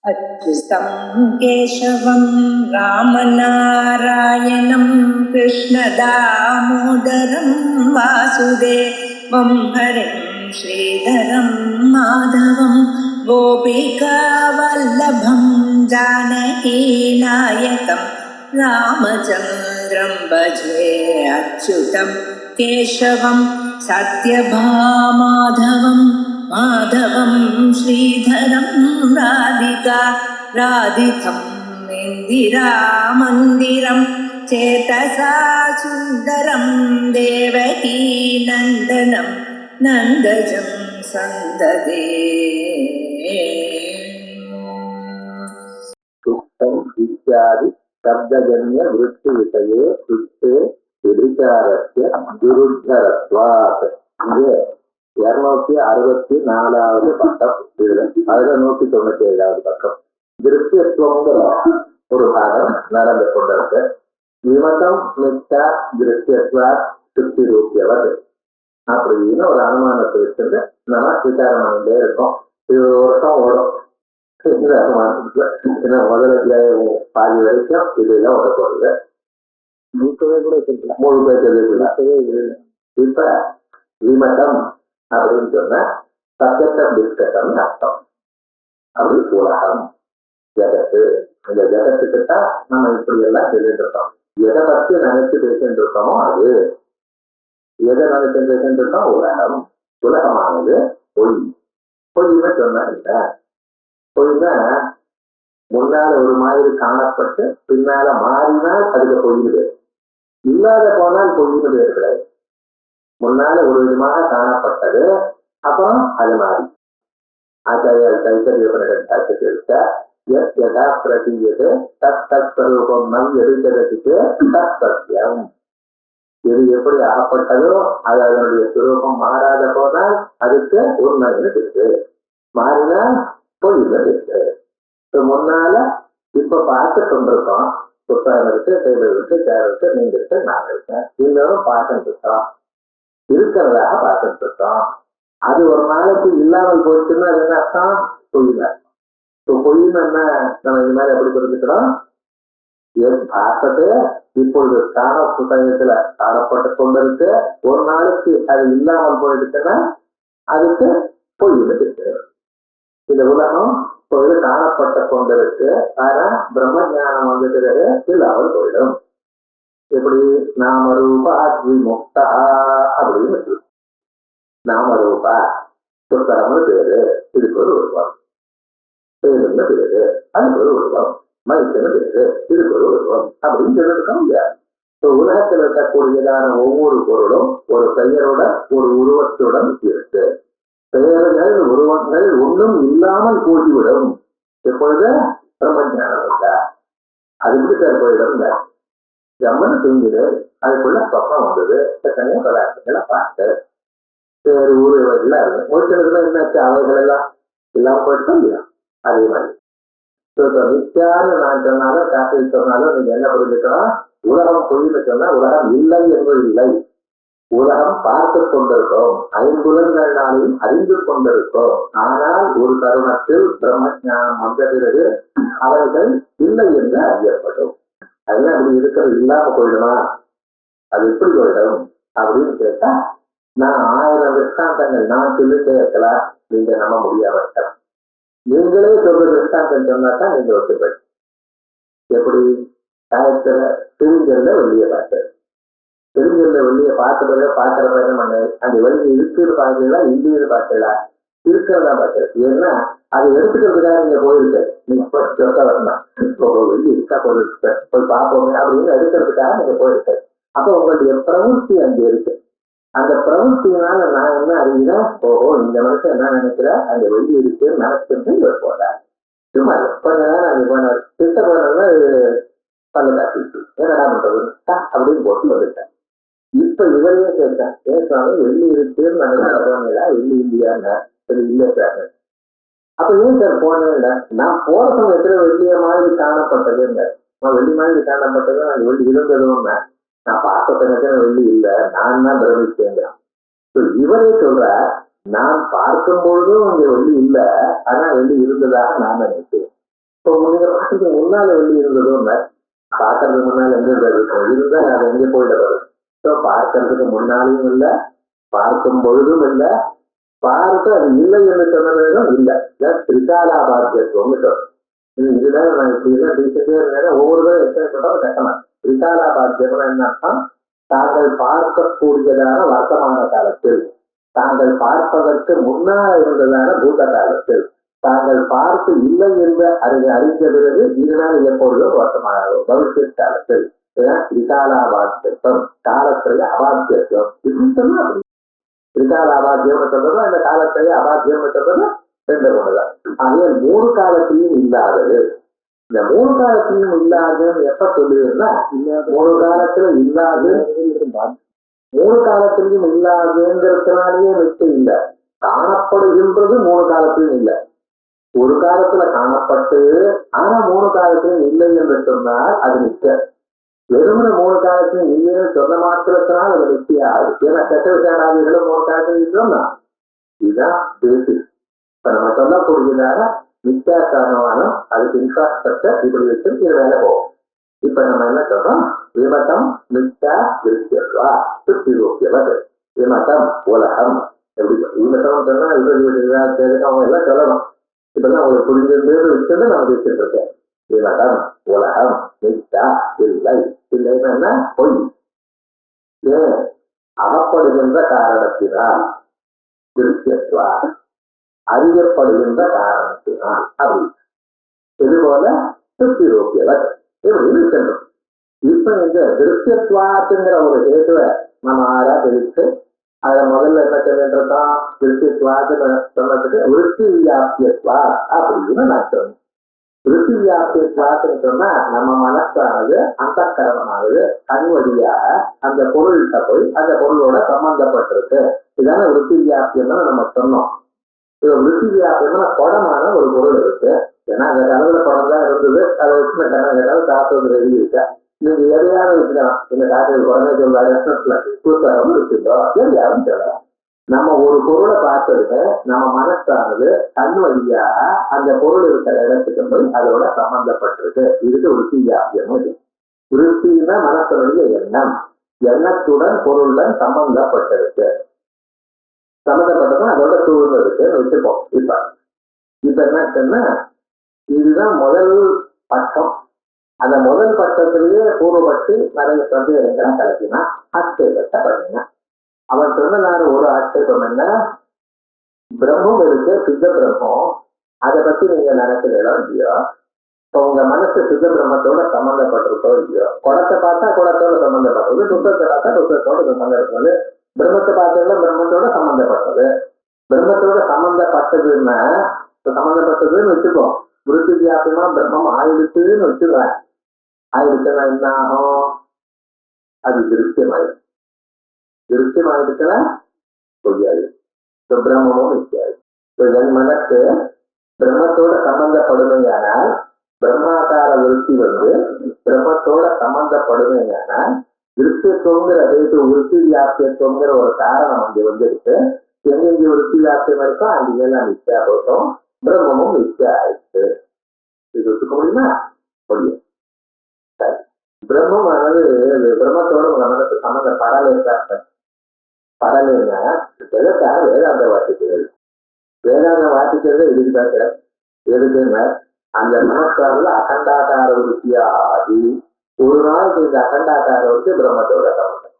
अच्युतं केशवं रामनारायणं कृष्णदामोदरं वासुदेवं हरिं श्रीधरं माधवं गोपिकावल्लभं जानकीनायकं रामचन्द्रं भजे अच्युतं केशवं सत्यभामाधवं माधवं श्रीधरं राधितं इन्दिरामन्दिरं चेतसा सुन्दरं देवकी नन्दनं नन्दजं सन्ददे इत्यादि शब्दजन्य वृत्ति विषये वृत्ते विचारस्य विरुद्धरत्वात्. இங்கே 264வது பக்கம். இதுல 197வது பக்கம். திருஷ்யத்துவங்கிற ஒரு பாடம் நடந்து கொண்டிருக்கு. விமதம் மிச்சா திருஷ்யத்வா சுத்தி ரூபியவது அப்படின்னு ஒரு அனுமானத்தை வச்சிருந்து நம்ம விசாரம் பண்ணிட்டே இருக்கோம். இது ஒரு வருஷம் ஓடும். முதல் அத்தியாயம் பாதி வரைக்கும் இதெல்லாம் ஓட போறது. முழுக்கவே கூட இப்ப விமதம் அப்படின்னு சொன்னா சப்ஜெக்ட் ஆஃப் டிஸ்கஷன் அர்த்தம். அப்படி உலகம் ஜகத்து, இந்த ஜகத்துக்குத்தான் நம்ம இப்படி எல்லாம் சொல்லிட்டு இருக்கோம். எதை பத்தி நினைச்சு பேசிட்டு இருக்கோமோ அது, எதை நினைச்சு பேசிட்டு இருக்கோம் உலகம். உலகமானது பொய். பொய்ன்னு சொன்னா இல்ல, பொய்னா முன்னால ஒரு மாதிரி காணப்பட்டு பின்னால மாறினால் அதுக்கு பொய்னு பேர். இல்லாத போனால் பொய்னு பேர் கிடையாது. முன்னால ஒரு விதமாக காணப்பட்டது, அப்புறம் அது மாறி. ஆச்சாரியர் கைத்தறிய யதா பிரதீயது தத் தத் ஸ்வரூபம் நம் எதிர்க்கிறதுக்கு தத் சத்தியம். இது எப்படி ஆகப்பட்டதோ அது அதனுடைய சுரூபம் மாறாத போனால் அதுக்கு உண்மைன்னு இருக்கு, மாறினால் பொய்னு இருக்கு. முன்னால இப்ப பார்த்து கொண்டிருக்கோம். புத்தகம் இருக்கு, டேபிள் இருக்கு, சேர் இருக்கு, நீங்க இருக்கு, நான் இருக்கேன். இன்னும் பார்த்துட்டு இருக்கோம், இருக்கிறதாக பார்த்துட்டு இருக்கோம். அது ஒரு நாளைக்கு இல்லாமல் போச்சுன்னா அது என்ன அர்த்தம்? பொய்னு. பொய்னு என்ன நம்ம இது மாதிரி எப்படி புரிஞ்சுக்கிறோம்? பார்த்தது இப்பொழுது காண புத்தகத்துல காணப்பட்டு கொண்டிருக்கு. ஒரு நாளைக்கு அது இல்லாமல் போயிடுச்சுன்னா அதுக்கு பொய்னு இருக்கு. இந்த உலகம் இப்பொழுது காணப்பட்ட கொண்டிருக்கு. ஆனா பிரம்ம ஞானம் வந்துட்டு இல்லாமல் போயிடும். எப்படி? நாமரூபா விமுக்தா அப்படின்னு இருக்கு. நாமரூபா சுத்தரம்னு பேரு, இதுக்கு ஒரு உருவம். பேருன்னு பேரு, அதுக்கு ஒரு உருவம். மனுஷன்னு பேரு, இதுக்கு ஒரு உருவம் அப்படின்னு சொல்லிருக்க முடியாது. உலகத்தில் இருக்கக்கூடியதான ஒவ்வொரு பொருளும் ஒரு பெயரோட ஒரு உருவத்துடன் இருக்கு. பெயர்கள் உருவங்கள் ஒன்றும் இல்லாமல் போய்விடும். எப்பொழுது பிரம்ம ஞானம் இல்ல. அது எப்படி சார் போயிடும்? ஜம்மனு தூங்கிடு, அதுக்குள்ள சொப்பம் வந்தது, எத்தனையோ பதார்த்தங்களை பார்த்து வேறு ஊரு எல்லாம் முடிச்சதுல என்னாச்சு? அவைகள் எல்லாம் இல்லாம போயிட்டு இல்லையா? அதே மாதிரி நித்தியான்னு நான் சொன்னாலும் காப்பி சொன்னாலும் நீங்க என்ன புரிஞ்சுக்கணும்? உலகம் பொய்னு சொன்னா உலகம் இல்லை என்பது இல்லை. உலகம் பார்த்து கொண்டிருக்கோம், ஐம்புலன்களாலையும் அறிந்து கொண்டிருக்கோம். ஆனால் ஒரு தருணத்தில் பிரம்ம ஞானம் வந்த பிறகு அவைகள் இல்லை என்று அறியப்படும். அதெல்லாம் அப்படி இருக்கிறது இல்லாம போயிடுமா? அது எப்படி போயிடும் அப்படின்னு கேட்டா, நான் 1000 திருஷ்டாந்தங்கள் நான் சொல்லிட்டே இருக்கலாம், நீங்க நம்ப முடியாம இருக்கலாம். நீங்களே சொல்ற திருஷ்டாந்தம் சொன்னாதான் நீங்க ஒத்துப்பேன். எப்படி? காயத்துல திருஞ்சல்ல வெளிய பார்த்து, திருஞ்சல்ல வெளிய பார்க்கறத பாக்குறப்ப என்ன பண்ண, அந்த வெளியே இருக்குன்னு பாக்கல, இந்தியில பார்க்கல, இருக்கிறதா பார்க்கல. ஏன்னா அதை எடுத்துக்கிறதுக்காக நீங்க போயிருக்க, நீங்க சொத்த வரணும், வெளியே இருக்கா போயிருக்க, போய் பார்ப்போமே அப்படின்னு எடுக்கிறதுக்காக நீங்க போயிருக்க. அப்ப உங்களுடைய பிரவೃತ್ತಿ அங்க இருக்கு. அந்த பிரவೃತ್ತಿனால நான் என்ன அறிகிறேன்? ஓஹோ, இந்த மனுஷன் என்ன நினைக்கிற, அந்த வெளியே இருக்குன்னு நினைச்சிருந்து இவர் போறார். சும்மா கொஞ்ச நேரம் அங்க போனார், திட்ட போனதுல பல்ல காட்டிட்டு என்னடா பண்றது அப்படின்னு போட்டு வந்துட்டேன். இப்ப இவரையே கேட்டேன், ஏற்கான வெள்ளி இருக்குன்னு நினைக்கிறா, வெள்ளி இல்லையாங்க? சரி இல்லை சார். அப்ப ஏன் சார் போனேன்? நான் போன சமயத்துல வெள்ளிய மாதிரி காணப்பட்டதுங்க. நான் வெள்ளி மாதிரி காணப்பட்டது, அந்த வெள்ளி இருந்ததும் நான் பார்த்த பிறகு வெள்ளி இல்லை, நான் தான் பிரமிச்சேங்கிறான். இவரே சொல்ற, நான் பார்க்கும் பொழுதும் அங்க வெள்ளி இல்லை, ஆனா வெள்ளி இருந்ததாக நான் நினைச்சேன். இப்போ நீங்க பாட்டுக்கு முன்னால வெள்ளி இருந்ததும் பார்க்கறதுக்கு முன்னால எங்க இருக்கும் இருந்தா அது எங்கே போயிட வரும். ஸோ பார்க்கறதுக்கு முன்னாலையும் இல்லை, பார்க்கும் பொழுதும் இல்லை, பார்த்து அது இல்லை என்று சொன்னதும் இல்லை. திரிகாலாபாத்தியத்துவம்னு சொல்றோம். இதுதான் நான் இப்படி எல்லாம் பேசிட்டே இருந்தேன். ஒவ்வொருவரும் எத்தனை சொல்றாலும் கட்டணும். திரிகாலாபாத்தியம் என்ன அர்த்தம்? தாங்கள் பார்க்கக்கூடியதான வர்த்தமான காலத்தில், தாங்கள் பார்ப்பதற்கு முன்னால் இருந்ததான பூத காலத்தில், தாங்கள் பார்த்து இல்லை என்று அறிந்த பிறகு இதனால் எப்பொழுதும் வர்த்தமான பவிஷ்ய காலத்தில் திரிகாலாபாத்தியம், காலத்திலேயே அபாத்தியம். இப்படி சொன்னா அப்படி திரிகாலாபாத்தியம் சொல்றது அந்த காலத்திலேயே அபாத்தியம் சொல்றது ரெண்டு ஒண்ணுதான். ஆகிய 3 காலத்திலையும் இல்லாதது. இந்த 3 காலத்திலையும் இல்லாதுன்னு எப்ப சொல்லுதுன்னா, 3 காலத்துல இல்லாது, 3 காலத்திலையும் இல்லாதுங்கிறதுனாலேயே நிச்சயம் இல்லை. காணப்படுகின்றது 3 காலத்திலும் இல்லை. ஒரு காலத்துல காணப்பட்டு ஆனா 3 காலத்திலும் இல்லை என்று சொன்னால் அது நிச்சயம். வெறுமன 3 காலத்திலும் இல்லைன்னு சொன்ன மாத்திரத்தினால் அது நிச்சயம் ஆகுது. ஏன்னா கெட்ட விசாராதிகளும் 3 காலத்திலும் இல்லைன்னா இதுதான் பேசிக். இப்ப நம்ம சொல்லக்கூடியதாக நித்தியாசானமானம் அதுக்கு இன்ஃப்ராஸ்ட்ரக்சர் இப்படி வச்சு இது வேலை போகும். இப்ப நம்ம என்ன சொல்றோம்? விமதம் நித்யா திருஷ்யத்வா சுத்திரோக்கியவது. விமதம் உலகம் எப்படி விமதம் சொன்னா அவங்க எல்லாம் சொல்லணும். இப்பதான் உங்களுக்கு புரிஞ்சது வச்சது நம்ம வச்சுட்டு இருக்கேன். விமதம் உலகம் நித்யா இல்லை. இல்லைன்னா என்ன? பொய். ஏன்? அகப்படுகின்ற காரணத்தினால் திருஷ்யத்வா, அறியப்படுகின்ற காரணத்தினால் அப்படி. இதுபோல சுத்திரோக்கியவர் இப்படி இருக்கின்றோம். இப்ப இந்த திருஷ்யத்வாத்துங்கிற ஒரு ஹேதுவை நம்ம ஆறா தெரிவித்து அதை முதல்ல என்ன சொல்லின்றோம்? திருஷ்யத்வாத்துன்னு சொன்னதுக்கு விருத்தி வியாபியத்வா அப்படின்னு நான் சொன்னேன். விருத்தி வியாபியத்வாத்துன்னு சொன்னா நம்ம மனசானது அந்த கரணமானது கண் வழியாக அந்த பொருள்கிட்ட போய் அந்த பொருளோட சம்பந்தப்பட்டிருக்கு. இதான விருத்தி வியாபியம் நம்ம சொன்னோம். விருத்தி வியாபியம்னா குடமான ஒரு பொருள் இருக்கு. ஏன்னா அந்த கடவுள குடம் தான் இருந்தது. அதை வச்சு நான் கண்ண கேட்டாலும் காத்து எழுதி இருக்கேன். நீங்க எதையாவது வச்சுக்கலாம். இந்த காற்று குழந்தை சொல்ல புத்தகம் இருக்குதோ எதையாவது சொல்லலாம். நம்ம ஒரு பொருளை பார்த்ததுக்கு நம்ம மனசானது கண் வழியாக அந்த பொருள் இருக்கிற இடத்துக்கு போய் அதோட சம்பந்தப்பட்டிருக்கு. இதுக்கு விருத்தி வியாபியம். விருத்தின்னா மனசனுடைய எண்ணம், எண்ணத்துடன் பொருளுடன் சம்பந்தப்பட்டிருக்கு. சம்மந்தப்பட்டதும் அதோட சூழ்நிலை இருக்குன்னு வச்சுப்போம். இப்ப என்ன சொன்னா, இதுதான் முதல் பட்டம். அந்த முதல் பட்டத்திலேயே பூர்வப்பட்டு நிறைய சந்தேகங்களை கலக்கினா ஆட்சேபத்தை பண்ணினா. அவன் சொன்னதான ஒரு ஆட்சேபம் என்ன? பிரம்மம் இருக்கு, சித்த பிரம்மம். அதை பத்தி நீங்க நினைக்கிறீங்களோ இல்லையோ? இப்போ உங்க மனசு சித்த பிரம்மத்தோட சம்பந்தப்பட்டிருக்கோ இல்லையோ? குடத்தை பார்த்தா குடத்தோட சம்பந்தப்பட்டது, துக்கத்தை பார்த்தா துக்கத்தோட சம்பந்தப்பட்டது, பிரம்மத்தை பார்த்தீங்கன்னா பிரம்மத்தோட சம்பந்தப்பட்டது. பிரம்மத்தோட சம்பந்தப்பட்டதுன்னா சம்பந்தப்பட்டதுன்னு வச்சுக்கோ. விருத்தி வியாபியமா பிரம்மம் ஆயிடுச்சுன்னு வச்சுக்கிறேன். ஆயிடுச்சுன்னா என்ன ஆகும்? அது திருஷ்யமாயிடும். திருஷ்யமாயிடுச்சுன்னா பொய்யாது. பிரம்மமும் நிற்காது. என் மனசு பிரம்மத்தோட சம்பந்தப்படுமையானால் பிரம்மாகார விருத்தி பிரம்மத்தோட சம்பந்தப்படுமையானால் விருத்தியத்துவங்கிற விருத்தி வியாபியத்துவங்கிற ஒரு காரணம் வந்துருக்கு. எங்கெங்க விருத்தி வியாபியம் இருக்கோ அங்கெல்லாம் நிச்சயா போட்டோம். பிரம்மமும் நிச்சயா ஆயிடுச்சு. இது ஒத்துக்க முடியுமா? முடியும். சரி, பிரம்மமானது பிரம்மத்தோட உங்க மனசு சம்பந்த பரலைன்னா எதற்காக வேதாந்த வாசிக்கிறது? வேதாந்த வாசிக்கிறது இதுக்குதான் சார். எதுக்குன்னா அந்த மனசாவில் அகண்டாகார விருத்தியா ஆகி ஒரு நாளைக்கு இந்த அகண்டாகார விருத்தி பிரம்மத்தோட சம்பந்தம்.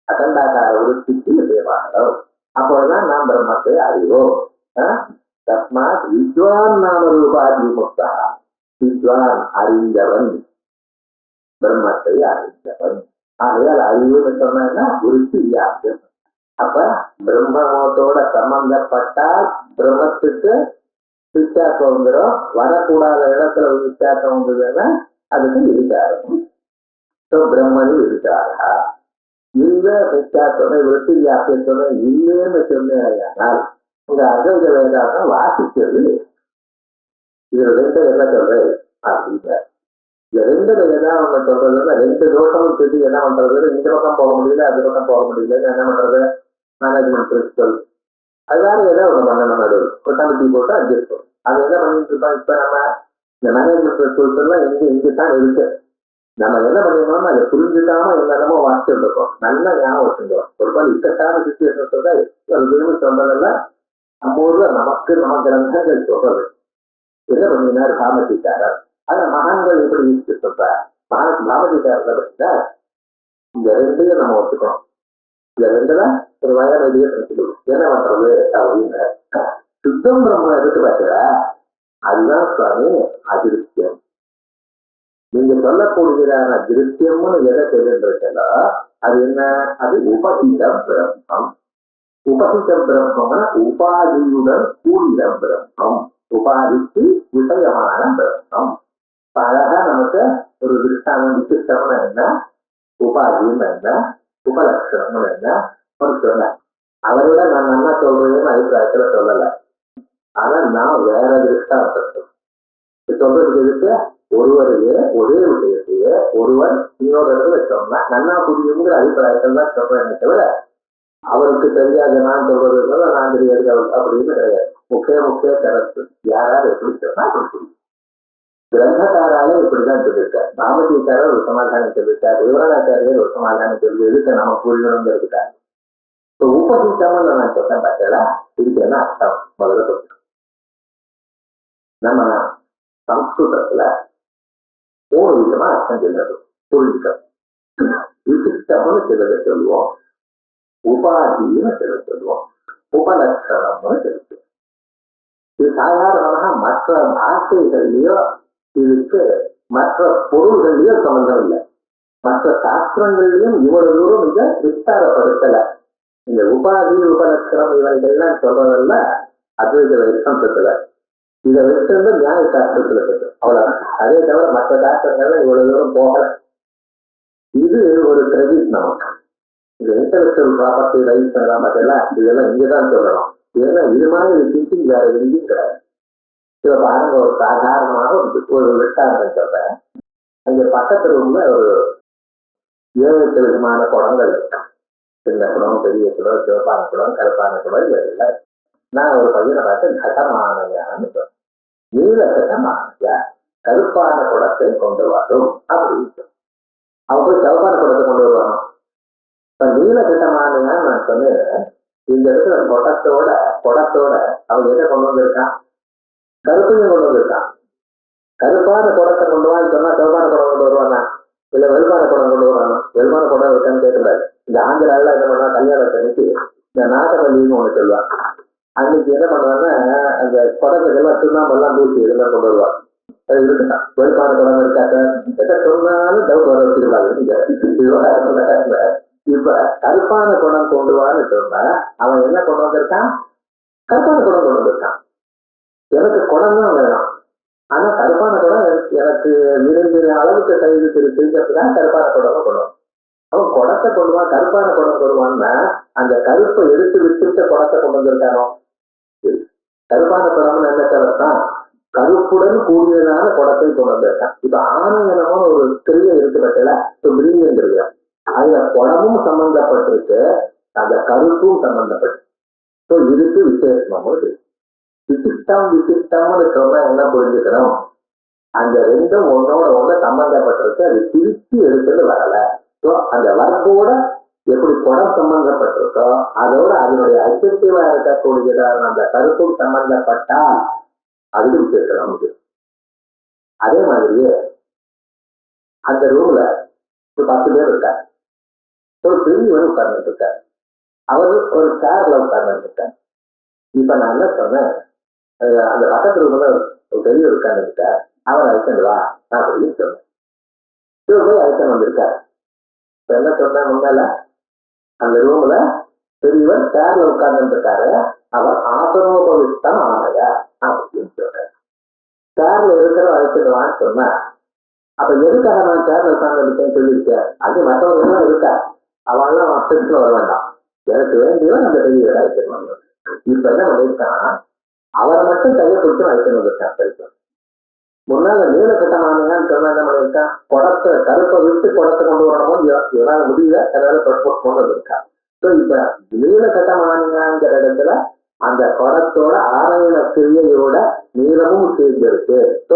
அகண்டாகார விருத்திக்கு தேவாரம். அப்போதான் நாம் பிரம்மத்தை அறிவோம். தஸ்மாத் வித்வான் நாம ரூபாதி முக்தா. வித்வான் அறிந்தவன், பிரம்மத்தை அறிந்தவன். ஆகையால் அறிவுன்னு சொன்னா விருத்தி வியாபியம். அப்ப பிரம்மத்தோட சம்பந்தப்பட்டால் பிரம்மத்துக்கு வித்தியாசம் வரக்கூடாத இடத்துல வித்தியாசம் வந்ததுன்னா அதுக்கு விசாரம். பிரம்மணி விசாரா இந்த வித்தியாசமே விருத்தி வியாபியத்தோட இல்லைன்னு சொன்னால் உங்க அத்வைத வேதாந்தம் வாசிக்கிறது. இது ரெண்டு என்ன சொல்றது அப்படின்னா, இந்த ரெண்டு வேதம் அவங்க சொல்றதுன்னா ரெண்டு தோஷமும் சொல்லி என்ன பண்றது? இந்த பக்கம் போக முடியல, அந்த பக்கம் போக முடியல, என்ன பண்றது? மேனேஜ்மெண்ட் பிரின்சிபல் அதுதான் ஏதோ ஒண்ணு பண்ணணும். நடுவில் ஒரு கமிட்டி போட்டு அட்ஜஸ்ட் பண்ணும். அது என்ன பண்ணிட்டு இருக்கோம்? இப்ப நம்ம இந்த மேனேஜ்மெண்ட் சொல்றதுலாம் இங்கதான் இருக்கு. நம்ம என்ன பண்ணிடணும்னா அதை புரிஞ்சுக்காம என்னென்னமோ வாசிச்சுட்டு இருக்கோம். நல்லா ஞாபகம் வச்சுருந்தோம். ஒரு மாதிரி இக்கட்டான சுச்சுவேஷன் சொல்றா சொன்னதெல்லாம் நம்ம ஊர்ல நமக்கு நம்ம கிரந்தங்கள் சொல்றது. என்ன பண்ணினார் பாமதிக்காரர். ஆனா மகான்கள் எப்படி யூஸ் சொல்றார். பாமதிக்காரர் பற்றினா இந்த ரெண்டையும் நம்ம ஒத்துக்கணும். இந்த ரெண்டுல ஒரு வயதையே சொல்லுவோம். என்ன பண்றது அப்படின்னு சுத்தம் பிரம்ம எதுக்கு பார்த்தா அதுதான் சுவாமி அதிருஷ்யம். நீங்க சொல்லக்கூடியதான திருஷ்யம்னு எதை தெரிஞ்சிருக்கா அது என்ன? அது உபகித பிரம்மம். உபகித பிரம்மம்னா உபாதியுடன் கூடிய பிரம்மம், உபாதிக்கு விஷயமான பிரம்மம். அழகா நமக்கு ஒரு திருஷ்டானம் விசிஷ்டம்னு என்ன, உபாதின்னு என்ன, உபலட்சணம்னு என்ன ஒரு சொல்ல. அவரோட நான் நல்லா சொல்றேன்னு அபிப்பிராயத்துல சொல்லல. ஆனா நான் வேற திருஷ்டானத்தை சொல்றதுக்கு இருக்கு. ஒருவரையே ஒரே விஷயத்தையே ஒருவர் இன்னொரு இடத்துல சொன்னா நல்லா புரியுங்கிற அபிப்பிராயத்தில் தான் சொல்றேன்னு தவிர அவருக்கு தெரியாத நான் சொல்றது நான் தெரியாது அப்படின்னு கிடையாது. முக்கிய கருத்து யாராவது எப்படி சொன்னா அப்படி புரியும். கிரந்தக்காரால இப்படிதான் சொல்லியிருக்கார். பாமதிக்காரர் ஒரு சமாதானம் சொல்லியிருக்கார். விவரணாச்சாரியர் ஒரு சமாதானம் சொல்லி எதுக்கு நம்ம புரியணுங்கிறதுக்காக. இப்போ உபசித்தம்னு நான் சொன்னேன் பார்த்தா இதுக்கு என்ன அர்த்தம் முதல்ல சொல்றேன். நம்ம சம்ஸ்கிருதத்துல 3 விதமா அர்த்தம் சொல்றது புரிஞ்சுக்கணும். விசிஷ்டம்னு சிலதை சொல்லுவோம், உபாதின்னு சில சொல்லுவோம், உபலட்சணம்னு சொல்லுவோம். இது சாதாரணமாக மற்ற பாஷைகள்லயோ இதுக்கு மற்ற பொருள்கள்லயோ சம்பந்தம் இல்லை. மற்ற சாஸ்திரங்கள்லயும் இவ்வளவு தூரம் இதை விஸ்தாரப்படுத்தல. இந்த உபாதி உபலட்சணம் இவைகள்லாம் சொல்றதெல்லாம் அத்வைத வேதாந்தத்துல இதை வச்சிருந்து நியாய சாஸ்திரத்துல இருக்கு. அவ்வளவுதான். அதே தவிர மற்ற சாஸ்திரங்கள்ல இவ்வளவு தூரம் போகல. இது ஒரு கிரெடிட் நமக்கு. இந்த இன்டெலக்சுவல் ப்ராப்பர்ட்டி ரைட்ஸ் அதெல்லாம் இதெல்லாம் இங்கதான் சொல்லணும். ஏன்னா இது மாதிரி திங்கிங் வேற எங்கேயும் கிடையாது. இதை பாருங்க, ஒரு சாதாரணமாக ஒரு விட்டாந்தம் சொல்றேன். அங்க பக்கத்து ரூம்ல ஒரு 7-8 விதமான குடங்கள் இருக்கு. சின்ன குடம், பெரிய குடம், சிவப்பான குடம், கருப்பான குடம், இதெல்லாம். நான் ஒரு பையனை பார்த்து கடமானையான்னு சொல்றேன். நீல கடமானையா கருப்பான குடத்தை கொண்டு வரும் அப்படின்னு. அவங்க போய் சிவப்பான குடத்தை கொண்டு வருவாங்க. இப்ப நீல கட்டமானையான்னு நான் சொன்னேன். இந்த இடத்துல குடத்தோட அவங்க எதை கொண்டு வந்திருக்கான்? கருப்பையும் கொண்டு வந்திருக்கான். கருப்பான குடத்தை கொண்டு வான்னு சொன்னா சிவப்பான குடம் கொண்டு வருவானா? இல்ல வெள்பான குடம் கொண்டு வருவானா? வெள்பான குடம் இருக்கான்னு கேட்கக்கூடாது. இந்த ஆந்திரால என்ன பண்ணா கல்யாணத்தன்னைக்கு இந்த நாகவல்லின்னு ஒண்ணு சொல்லுவாங்க. அன்னைக்கு என்ன பண்ணுவாங்கன்னா அந்த குடத்துக்கெல்லாம் சுண்ணாம்பெல்லாம் பூசி இதெல்லாம் கொண்டு வருவாங்க. அது இருக்குதான் வெள்பான குடம் இருக்காங்க. எதை சொன்னாலும் டவுட் வர வச்சுருக்காங்க. இப்ப கருப்பான குடம் கொண்டு வான்னு சொன்னா அவன் என்ன கொண்டு வந்திருக்கான்? கருப்பான குடம் கொண்டு வந்திருக்கான். எனக்கு குடம் தான் வேணும். ஆனா கருப்பான குடம் எனக்கு விரும்பின அளவுக்கு கைது திருப்பிதான் கருப்பான குடம் கொண்டு வரும். அவன் குடத்தை கொண்டு வா, கருப்பான குடம் கொண்டுவான்னா அந்த கருப்பை எடுத்து விட்டுட்டு குடத்தை கொண்டு வந்திருக்கானோ? கருப்பான குடம்னு என்ன கருத்தான்? கருப்புடன் கூடியதான குடத்தை கொண்டு வந்திருக்கான். இப்ப ஆனந்தனமான ஒரு கிரியை இருக்கு பட்சல மிருங்கிறது. அதுல குடமும் சம்பந்தப்பட்டிருக்கு, அந்த கருப்பும் சம்பந்தப்பட்டு இதுக்கு விசேஷமும் இருக்கு. விசிஷ்டம்னு சொன்னா என்ன புரிஞ்சுக்கணும்? அந்த ரெண்டும் ஒன்னோட ஒண்ணு சம்பந்தப்பட்டிருக்கு. அது பிரிச்சு எடுத்துட்டு வரல. அந்த வரப்போட எப்படி குடம் சம்பந்தப்பட்டிருக்கோ அதோட அதனுடைய அஜெக்டிவா இருக்கக்கூடியதான அந்த கருப்பும் சம்பந்தப்பட்டா அதுக்கு விசேஷம். அதே மாதிரியே அந்த ரூம்ல ஒரு 10 பேர் இருக்காரு. ஒரு பெரியவர் உட்கார்ந்துட்டு இருக்காரு. அவரு ஒரு சேர்ல உட்கார்ந்துட்டு இருக்காரு. இப்ப நான் என்ன சொன்னேன், அந்த பக்கத்து ரூம்ல ஒரு பெரியவர் உட்கார்ந்து இருக்கார். அவர் அழைச்சிட்டு வா அப்படின்னு சொன்னேன். இவர் போய் அழைச்சிட்டு வந்திருக்காரு. இப்ப என்ன சொன்ன முன்னால அந்த ரூம்ல பெரியவர் சேர்ல உட்கார்ந்து இருக்காரு. அவர் ஆசனோபவிஷ்டம் ஆனத அப்படின்னு சொன்னார். சேர்ல இருக்கிற அழைச்சிட்டு வான்னு சொன்னா அப்ப எதுக்காக நான் சேர்ல உட்கார்ந்து இருக்கேன்னு சொல்லியிருக்கேன். அது மற்றவங்க எல்லாம் இருக்கா, அவெல்லாம் அப்செட்ல வர வேண்டாம். எனக்கு வேண்டியவன் அந்த பெரியவரை அழைச்சிட்டு வந்தேன். இப்ப என்ன பண்ணிருக்கான், அவரை மட்டும் கையை பிடிச்சு அழைச்சிட்டு வந்திருக்கான். முன்னால நீல கட்டமானையான்னு சொன்னா என்ன பண்ணிருக்கான், குடத்தை கருப்பை விட்டு குடத்தை கொண்டு வரணுமோ இவனால முடியல, அதனால கொண்டு வந்திருக்கான். இப்ப நீல கட்டமானையாங்கிற இடத்துல அந்த குடத்தோட ஆராயண கிரியையோட நீளமும் சேர்ந்திருக்கு. ஸோ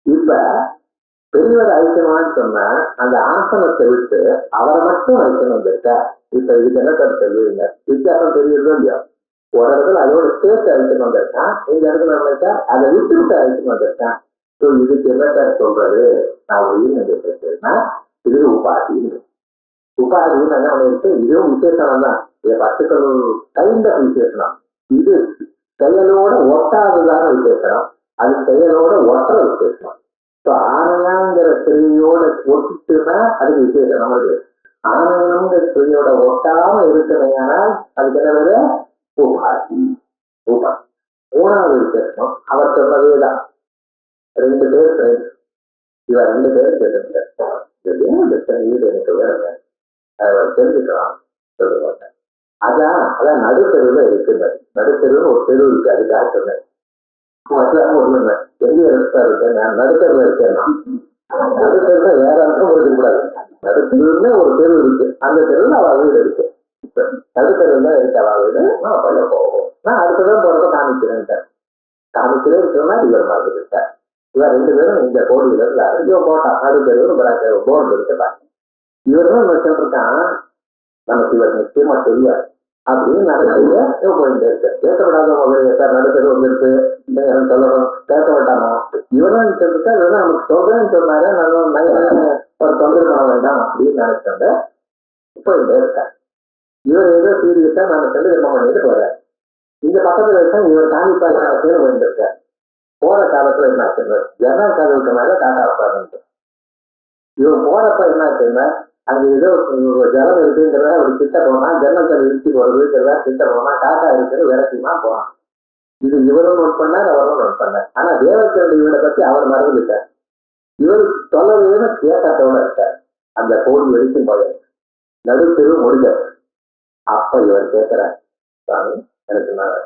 இப்ப பெரியவர் அழிக்கணும்னு சொன்னா அந்த ஆசனத்தை விட்டு அவரை மட்டும் அழிக்கணும் வந்திருக்கா. இப்ப இதுக்கு என்ன கருத்து சொல்லுவீங்க? வித்தியாசம் தெரியுதோ இல்லையா? ஒரு இடத்துல அதோட சேர்த்து அழிக்கணும் வந்திருக்கான், இந்த இடத்துல நம்மளுக்கா அதை விட்டு விட்டு அழிக்கணும் வந்திருக்கான். ஸோ இதுக்கு என்ன சார் சொல்றது? நான் உயிர்னா இது உபாதி. உபாதின்னு என்ன பண்ணிருக்கு? இதுவும் விசேஷனம் தான். இதை பத்துக்கள் கைண்ட விசேஷனம். இது செயலோட ஒட்டாததான விசேஷனம், அது செயலோட ஒட்டுற விசேஷனம். ஸோ ஆணையாங்கிற கிரியோட ஒட்டுனா அதுக்கு விசேஷனம். அது ஆணையம்ங்கிற கிரியோட ஒட்டாம இருக்கணையானால் அதுக்கு என்ன வேறு? உபாதி. உபாதி மூணாவது விசேஷனம் அவர் சொன்னதே தான். 2 பேர் இவர் 2 பேரும் கேட்டிருந்தார். வீடு எனக்கு வேணுங்க, தெரிஞ்சுக்கலாம் சொல்லுவாங்க. அதான் நடுத்தெருவுல இருக்குது. நடுத்தெருவுன்னு ஒரு தெரு இருக்கு, அதுக்காக சொன்னேன். எங்க இடத்துல இருக்கேன் நான்? நடுத்தெருல இருக்கேன். நடுத்தெருல வேற அர்த்தம் இருக்கக்கூடாது. நடுத்தெருவுல ஒரு தெரு இருக்கு, அந்த தெருவுல அவ வீடு இருக்கு. நடுத்தெருவுல இருக்க அவ வீடு. நான் பைய போவோம், நான் அடுத்ததான் போறப்ப காமிக்கிறேன் காமிக்கிறேன்னு சொன்னா இவர் மறந்துட்டார். இவர் 2 பேரும் இந்த கோடியில இருந்தாரு. இவன் போட்டான் நடுத்தெருவு போர்டு இருக்குதான். இவர் தான் சொல்லிருக்கான், நமக்கு இவர் நிச்சயமா தெரியாது அப்படின்னு நடக்கைய போயிட்டு இருக்கு. பேசப்படாதவங்க சார் நடுத்தெரு வந்துருக்கு எனக்கு சொல்லணும், பேச மாட்டானோ இவரும் சொல்லிருக்கா. இவரும் நமக்கு சொல்றேன்னு சொன்னாரு, ஒரு தொந்தரவு பண்ண வேண்டாம் அப்படின்னு நினைச்சாங்க. போயிட்டே இருக்காரு. இவர் ஏதோ சீரியஸா நான் சொல்லி என்ன பண்ணிட்டு போறாரு. இந்த பக்கத்துல இருக்கா இவர் காமிப்பாங்க போயிட்டு இருக்காரு. போற காலத்துல என்ன ஆச்சுங்க, ஜன்னல் கதவுக்கு மேல டாட்டா உட்கார்ந்து இவன் போறப்ப என்ன ஆச்சுங்க, அங்க ஏதோ ஜலம் இருக்குங்கிறத ஒரு கிட்ட போனா, ஜன்னல் கதவு இடிச்சு போறதுங்கிறத கிட்ட போனா, டாட்டா இருக்கிறது விரட்டிமா போனான். இது இவரும் நோட் பண்ணார், அவரும் நோட் பண்ணார். ஆனா தேவத்தருடைய வீடை பத்தி அவர் மறந்துட்டார். இவர் சொல்லவேன்னு கேட்டத்தோட இருக்கார். அந்த கோடி வரைக்கும் போய நடுத்தெரு முடிஞ்சார். அப்ப இவர் கேட்கிறார், சாமி எனக்கு நான்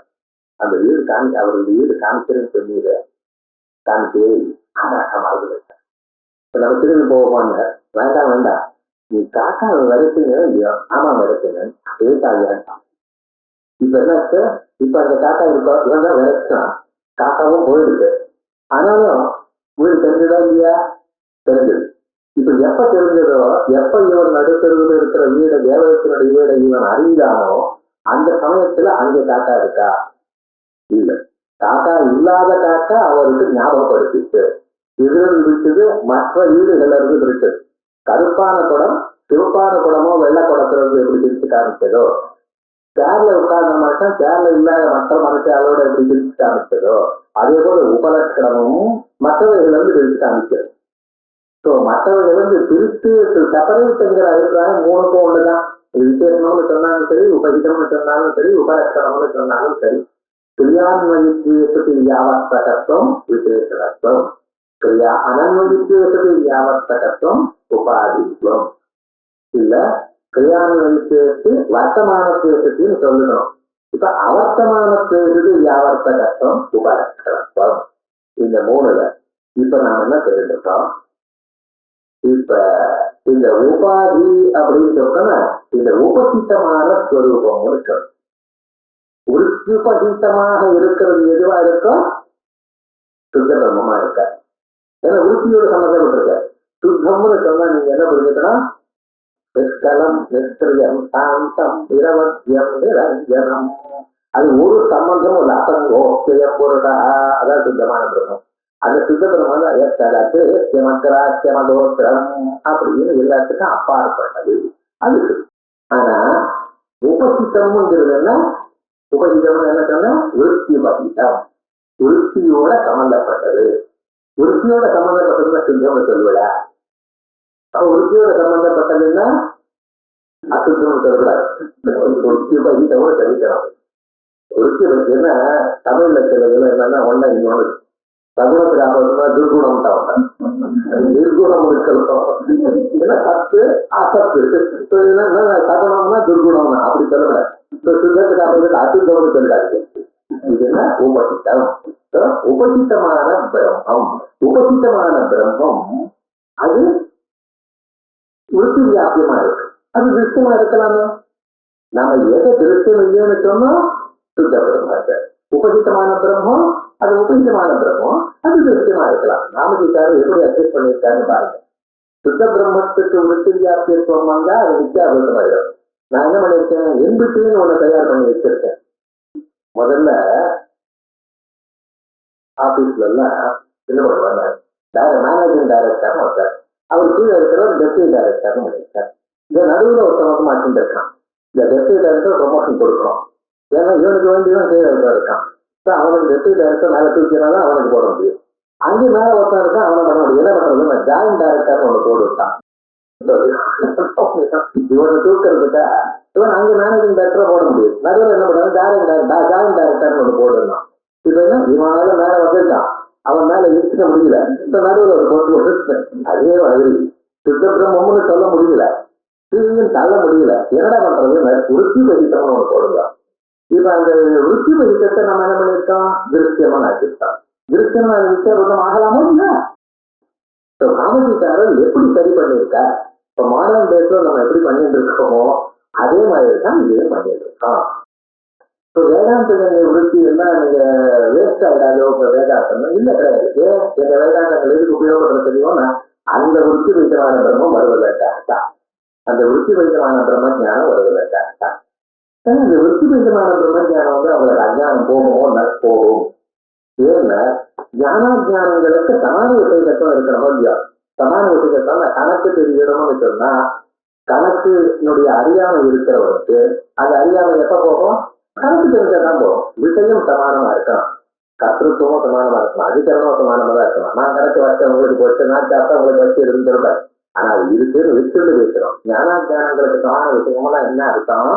அந்த வீடு அவருடைய வீடு காமிக்கிறேன்னு சொன்னீங்க, காமிக்கவே மறந்துட்டேன். இப்ப நம்ம திரும்பி போவோமாங்க, வேண்டாம் நீ காக்காவை விரட்டுங்க இல்லையோ? ஆமா விரட்டுங்க பேசாதான். இப்ப என்னாச்சு, இப்ப அந்த காக்கா இருக்கோ இவன் தான் விரட்டான், காக்காவும் போயிடுது. ஆனாலும் வீடு தெரிஞ்சதா இல்லையா? தெரிஞ்சது. இப்ப எப்ப தெரிஞ்சதோ, எப்ப இவன் நடுத்தருவில் இருக்கிற வீட தேவதத்தினுடைய வீடை இவன் அறிந்தானோ அந்த சமயத்துல அங்கே காக்கா இருக்கா? இல்ல. காக்கா இல்லாத காக்கா அவருக்கு ஞாபகப்படுத்திட்டு இதிலிருந்து விட்டது மற்ற வீடுகள்ல இருந்து இருக்குது. கருப்பான குடம் சிவப்பான குடமோ வெள்ளை குடத்துல இருந்து எப்படி பிரிச்சு காமிச்சதோ, சேர்ல உட்கார்ந்த மாட்டோம் சேர்ல இல்லாத மற்ற மனுஷாலோட எப்படி பிரிச்சு காமிச்சதோ, அதே போல உபலட்சணமும் மற்றவைகள் இருந்து பிரிச்சு காமிச்சது. ஸோ மற்றவர்கள் வந்து பிரித்து செப்பரேட்டுங்கிற அபிப்பிராயம் 3க்கும் ஒண்ணுதான். விசேஷம்னு சொன்னாலும் சரி, உபகிதம்னு சொன்னாலும் சரி, உபலட்சணம்னு சொன்னாலும் சரி. கிரியான்வயித்வேசதி யாவத்தகத்துவம் விசேஷணத்துவம், கிரியா அனன்வயித்வேசதி யாவத்தகத்துவம் உபாதித்வம். இல்ல கிரியான்வயித்வேசத்து வர்த்தமானத்வேசத்தின்னு சொல்லணும். இப்ப அவர்த்தமானத்வேசது யாவத்தகத்துவம் உபலட்சணத்துவம். இந்த 3ல இப்ப நாம என்ன தெரிஞ்சிருக்கோம்? இப்ப இந்த உபாதி அப்படின்னு சொன்னா இந்த உபசித்தமான ஸ்வரூபம் இருக்கு. உருப்பதித்தமாக இருக்கிறது எதுவா இருக்கோ சுத்த பிரம்மமா இருக்க. ஏன்னா உருப்பியோட சம்மந்தப்பட்டிருக்க. சுத்தம்னு சொன்னா நீங்க என்ன புரிஞ்சுக்கணும்? நிஷ்கலம் நிஷ்கிரியம் சாந்தம் இரவத்தியம் நிரஞ்சனம். அது ஒரு சம்பந்தமும் இல்லை. அசங்கோ பொருடா, அதான் சுத்தமான பிரம்மம். அந்த சுத்த பிரம்மம் தான் ஏத்தராத்தியமதோத்திரம் அப்படின்னு எல்லாத்துக்கும் அப்பாற்பட்டது அதுக்கு. ஆனா உபசித்தம்ங்கிறது என்ன? உபகிதம் என்ன சொன்னா விருத்தி பதிதம், விருத்தியோட சம்பந்தப்பட்டது. விருத்தியோட சம்பந்தப்பட்டதுன்னா சுத்தம்னு சொல்லுவா. அப்ப விருத்தியோட சம்பந்தப்பட்டதுன்னா அசுத்தம்னு சொல்லக்கூடாது. விருத்தி பதிதம்னு சொல்லிக்கணும். விருத்தி என்ன தமிழ்ல சில என்னன்னா ஒன்னா இன்னொன்று சகுணத்துக்கு ஆபத்துனா துர்குணம் தான். நிர்குணம் இருக்கணும். சத்து அசத்து. சகுணம்னா துர்குணம்னா அப்படி சொல்லக்கூடாது. சுத்தத்துக்கு ஆபத்துக்கு அசுத்தம்னு சொல்லாது. இதுன்னா உபசித்தம். உபசித்தமான பிரம்மம், உபசித்தமான பிரம்மம் அது விருத்தி வியாபியமா இருக்கு. அது திருஷ்டமா இருக்கலாமே. நாம எதை திருஷ்டம் இல்லைன்னு சொன்னோம்? சுத்த பிரம்மத்தை. உபகிதமான பிரம்மம் அது உபகிதமான பிரம்மம், அது திருஷ்யமா இருக்கலாம். நாமதிக்காரர் எப்படி அட்ஜஸ்ட் பண்ணியிருக்காருன்னு பாருங்க. சுத்த பிரம்மத்துக்கு விருத்தி வியாபியத்துவம் வந்தா அது வித்தியாசமாயிடும். நான் என்ன பண்ணியிருக்கேன், எம்பிட்டின்னு ஒண்ணு தயார் பண்ணி வச்சிருக்கேன். முதல்ல ஆபீஸ்ல எல்லாம் என்ன பண்ணுவாங்க, மேனேஜிங் டைரக்டர்னு ஒருத்தர், அவர் கீழே இருக்கிறவர் டெப்டி டைரக்டர்னு பண்ணியிருக்கார். இந்த நடுவில் ஒருத்தவங்க மாற்றிட்டு இருக்கான். இந்த டெப்டி டைரக்டர் ப்ரொமோஷன் கொடுக்கணும், ஏன்னா இவனுக்கு வேண்டியவன் கீழே இருக்கான். அவனுக்கு டெப்டி டைரக்டர் மேலே தூக்கினாதான் அவனுக்கு போட முடியும். அங்கே மேல ஒருத்தன் இருக்கான், அவனை பண்ண முடியும். என்ன பண்றது, ஜாயிண்ட் டைரக்டர்னு ஒண்ணு போட்டு விட்டான். இவனை தூக்கிறதுக்கா இவன் அங்கே மேனேஜிங் டைரக்டரை போட முடியும். நடுவில் என்ன பண்றாங்க, ஜாயிண்ட் டைரக்டர்னு ஒண்ணு போடுறான். இப்ப என்ன, இவனால மேல வந்திருக்கான், அவன் மேல இருக்க முடியல, இந்த நடுவில் ஒரு போட்டு அதே மாதிரி சுத்த பிரம்மம்னு சொல்ல முடியல, தள்ள முடியல. என்னடா பண்றது, விருத்தி பகித்தம்னு ஒண்ணு போடுங்க. இப்ப அந்த விருத்தி பகித்தத்தை நம்ம என்ன பண்ணிருக்கோம், திருஷ்யமா ஆக்கிருக்கோம். திருஷ்யமா வித்தியாசம் ஆகலாமோ இல்லையா? ராமஜிக்காரர் எப்படி சரி பண்ணியிருக்கா, இப்ப மாடர்ன் டேஸ்ல நம்ம எப்படி பண்ணிட்டு இருக்கோமோ அதே மாதிரி தான் இதையும் பண்ணிட்டு இருக்கோம். இப்போ வேதாந்த விருத்தி எல்லாம் நீங்க வேஸ்ட் ஆகிடாதோ, இப்ப வேதாந்தம் இல்லை கிடையாது. எங்க வேதாந்தங்கள் எதுக்கு உபயோகப்படுத்த தெரியும்னா, அந்த விருத்தி வைத்தமான பிரம்மம் வருவதற்காகத்தான், அந்த விருத்தி வைத்தமான பிரம்ம ஞானம் வருவதற்காகத்தான். இந்த விருத்தி வைத்தமான பிரம்ம ஞானம் வந்து அவங்களுக்கு அஜானம் போகுமோ போகும். ஏன்னா ஞானாஜானங்களுக்கு சமான விஷயத்தம் இருக்கணுமோ இல்லையா? சமான விஷயத்தம் கணக்கு தெரியணும்னு சொன்னா, கணக்குனுடைய அறியாமை இருக்கிறவனுக்கு அது அறியாமை எப்ப போகும், கணக்கு தெரிஞ்சாதான் போகும். விஷயம் சமானமா இருக்கணும், கர்த்தத்துவம் சமானமா இருக்கணும், அதிகரணம் சமானமா தான் இருக்கணும். நான் கணக்கு வச்ச உங்களுக்கு வச்சு, நான் சாப்பிட்டா உங்களுக்கு வச்சு இருந்துருப்பேன். ஆனா அது இருக்குன்னு விட்டுட்டு பேசுறோம். ஞானாஜானங்களுக்கு சமான விஷயம்னா என்ன அர்த்தம்,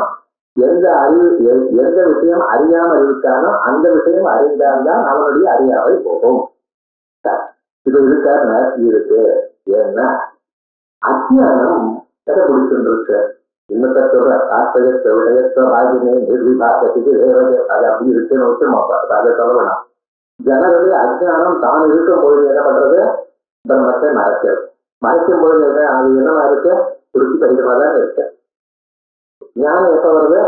எந்த விஷயம் அறியாமல் இருக்கானோ அந்த விஷயம் அறிந்தால்தான் அவனுடைய அறியாமை போகும். இது இருக்காருன்னா இருக்கு. ஏன்னா அஜ்ஞானம் எதை பிடிச்சுட்டு இருக்கு, இன்னத்தை சொல்ற ஆசிரியத்தை விடயத்தோ ராஜினே நிர்விபாகத்துக்கு அது அப்படி இருக்குன்னு வச்சு மாப்பாரு, அதை சொல்ல வேணாம். ஜனரலி அஜ்ஞானம் தான் இருக்கும் பொழுது என்ன பண்றது, பிரம்மத்தை மறைக்கிறது. மறைக்கும் பொழுது என்ன, அது என்னவா இருக்கு, திருப்தி கடிதமா தான் இருக்கு. ஞானம் எப்ப வருது,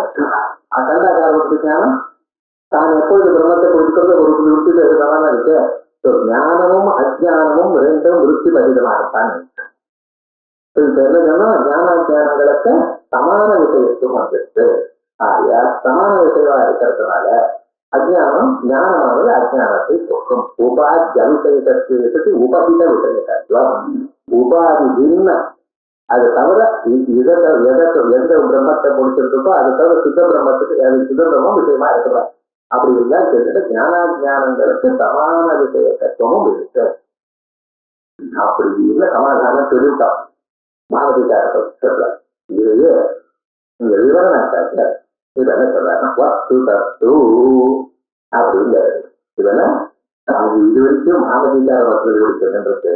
அகண்டாகாரத்துக்கு ஞானம் தான் எப்பொழுது பிரம்மத்தை கொடுக்கிறது ஒரு விருத்தி பகிதமான இருக்கு. ஞானமும் அஜானமும் ரெண்டும் விருத்தி பகிதமாகத்தான் இருக்கு. இப்ப என்ன சொன்னா, ஞானாஜானங்களுக்கு சமான விஷயத்துவம் வந்துருக்கு. ஆயா சமான விஷயமா இருக்கிறதுனால அஜானம் ஞானமானது அஜானத்தை தோற்றும். உபாதி விஷயத்துக்கு உபகித விஷயத்துவம், உபாதி பின்ன, அது தவிர எந்த பிரம்மத்தை முடிச்சிருக்கோ அது தவிர சித்த பிரம்மத்துக்கு சித்த பிரம்மம் விஷயமா இருக்கிறார். அப்படி இருந்தா சொல்லிட்டு ஞானாஜானங்களுக்கு சமான விஷய தத்துவமும் இருக்கு. அப்படி இல்லை சமாதானம் சொல்லிட்டான் மாணவிக்கார சொல்ற. இதையே இந்த விவரணாக்காக இது என்ன சொல்றாருன்னா வஸ்து தத்து அப்படிங்க. இதெல்லாம் இது வரைக்கும் மாணவிக்கார வசதி கொடுக்குன்றது.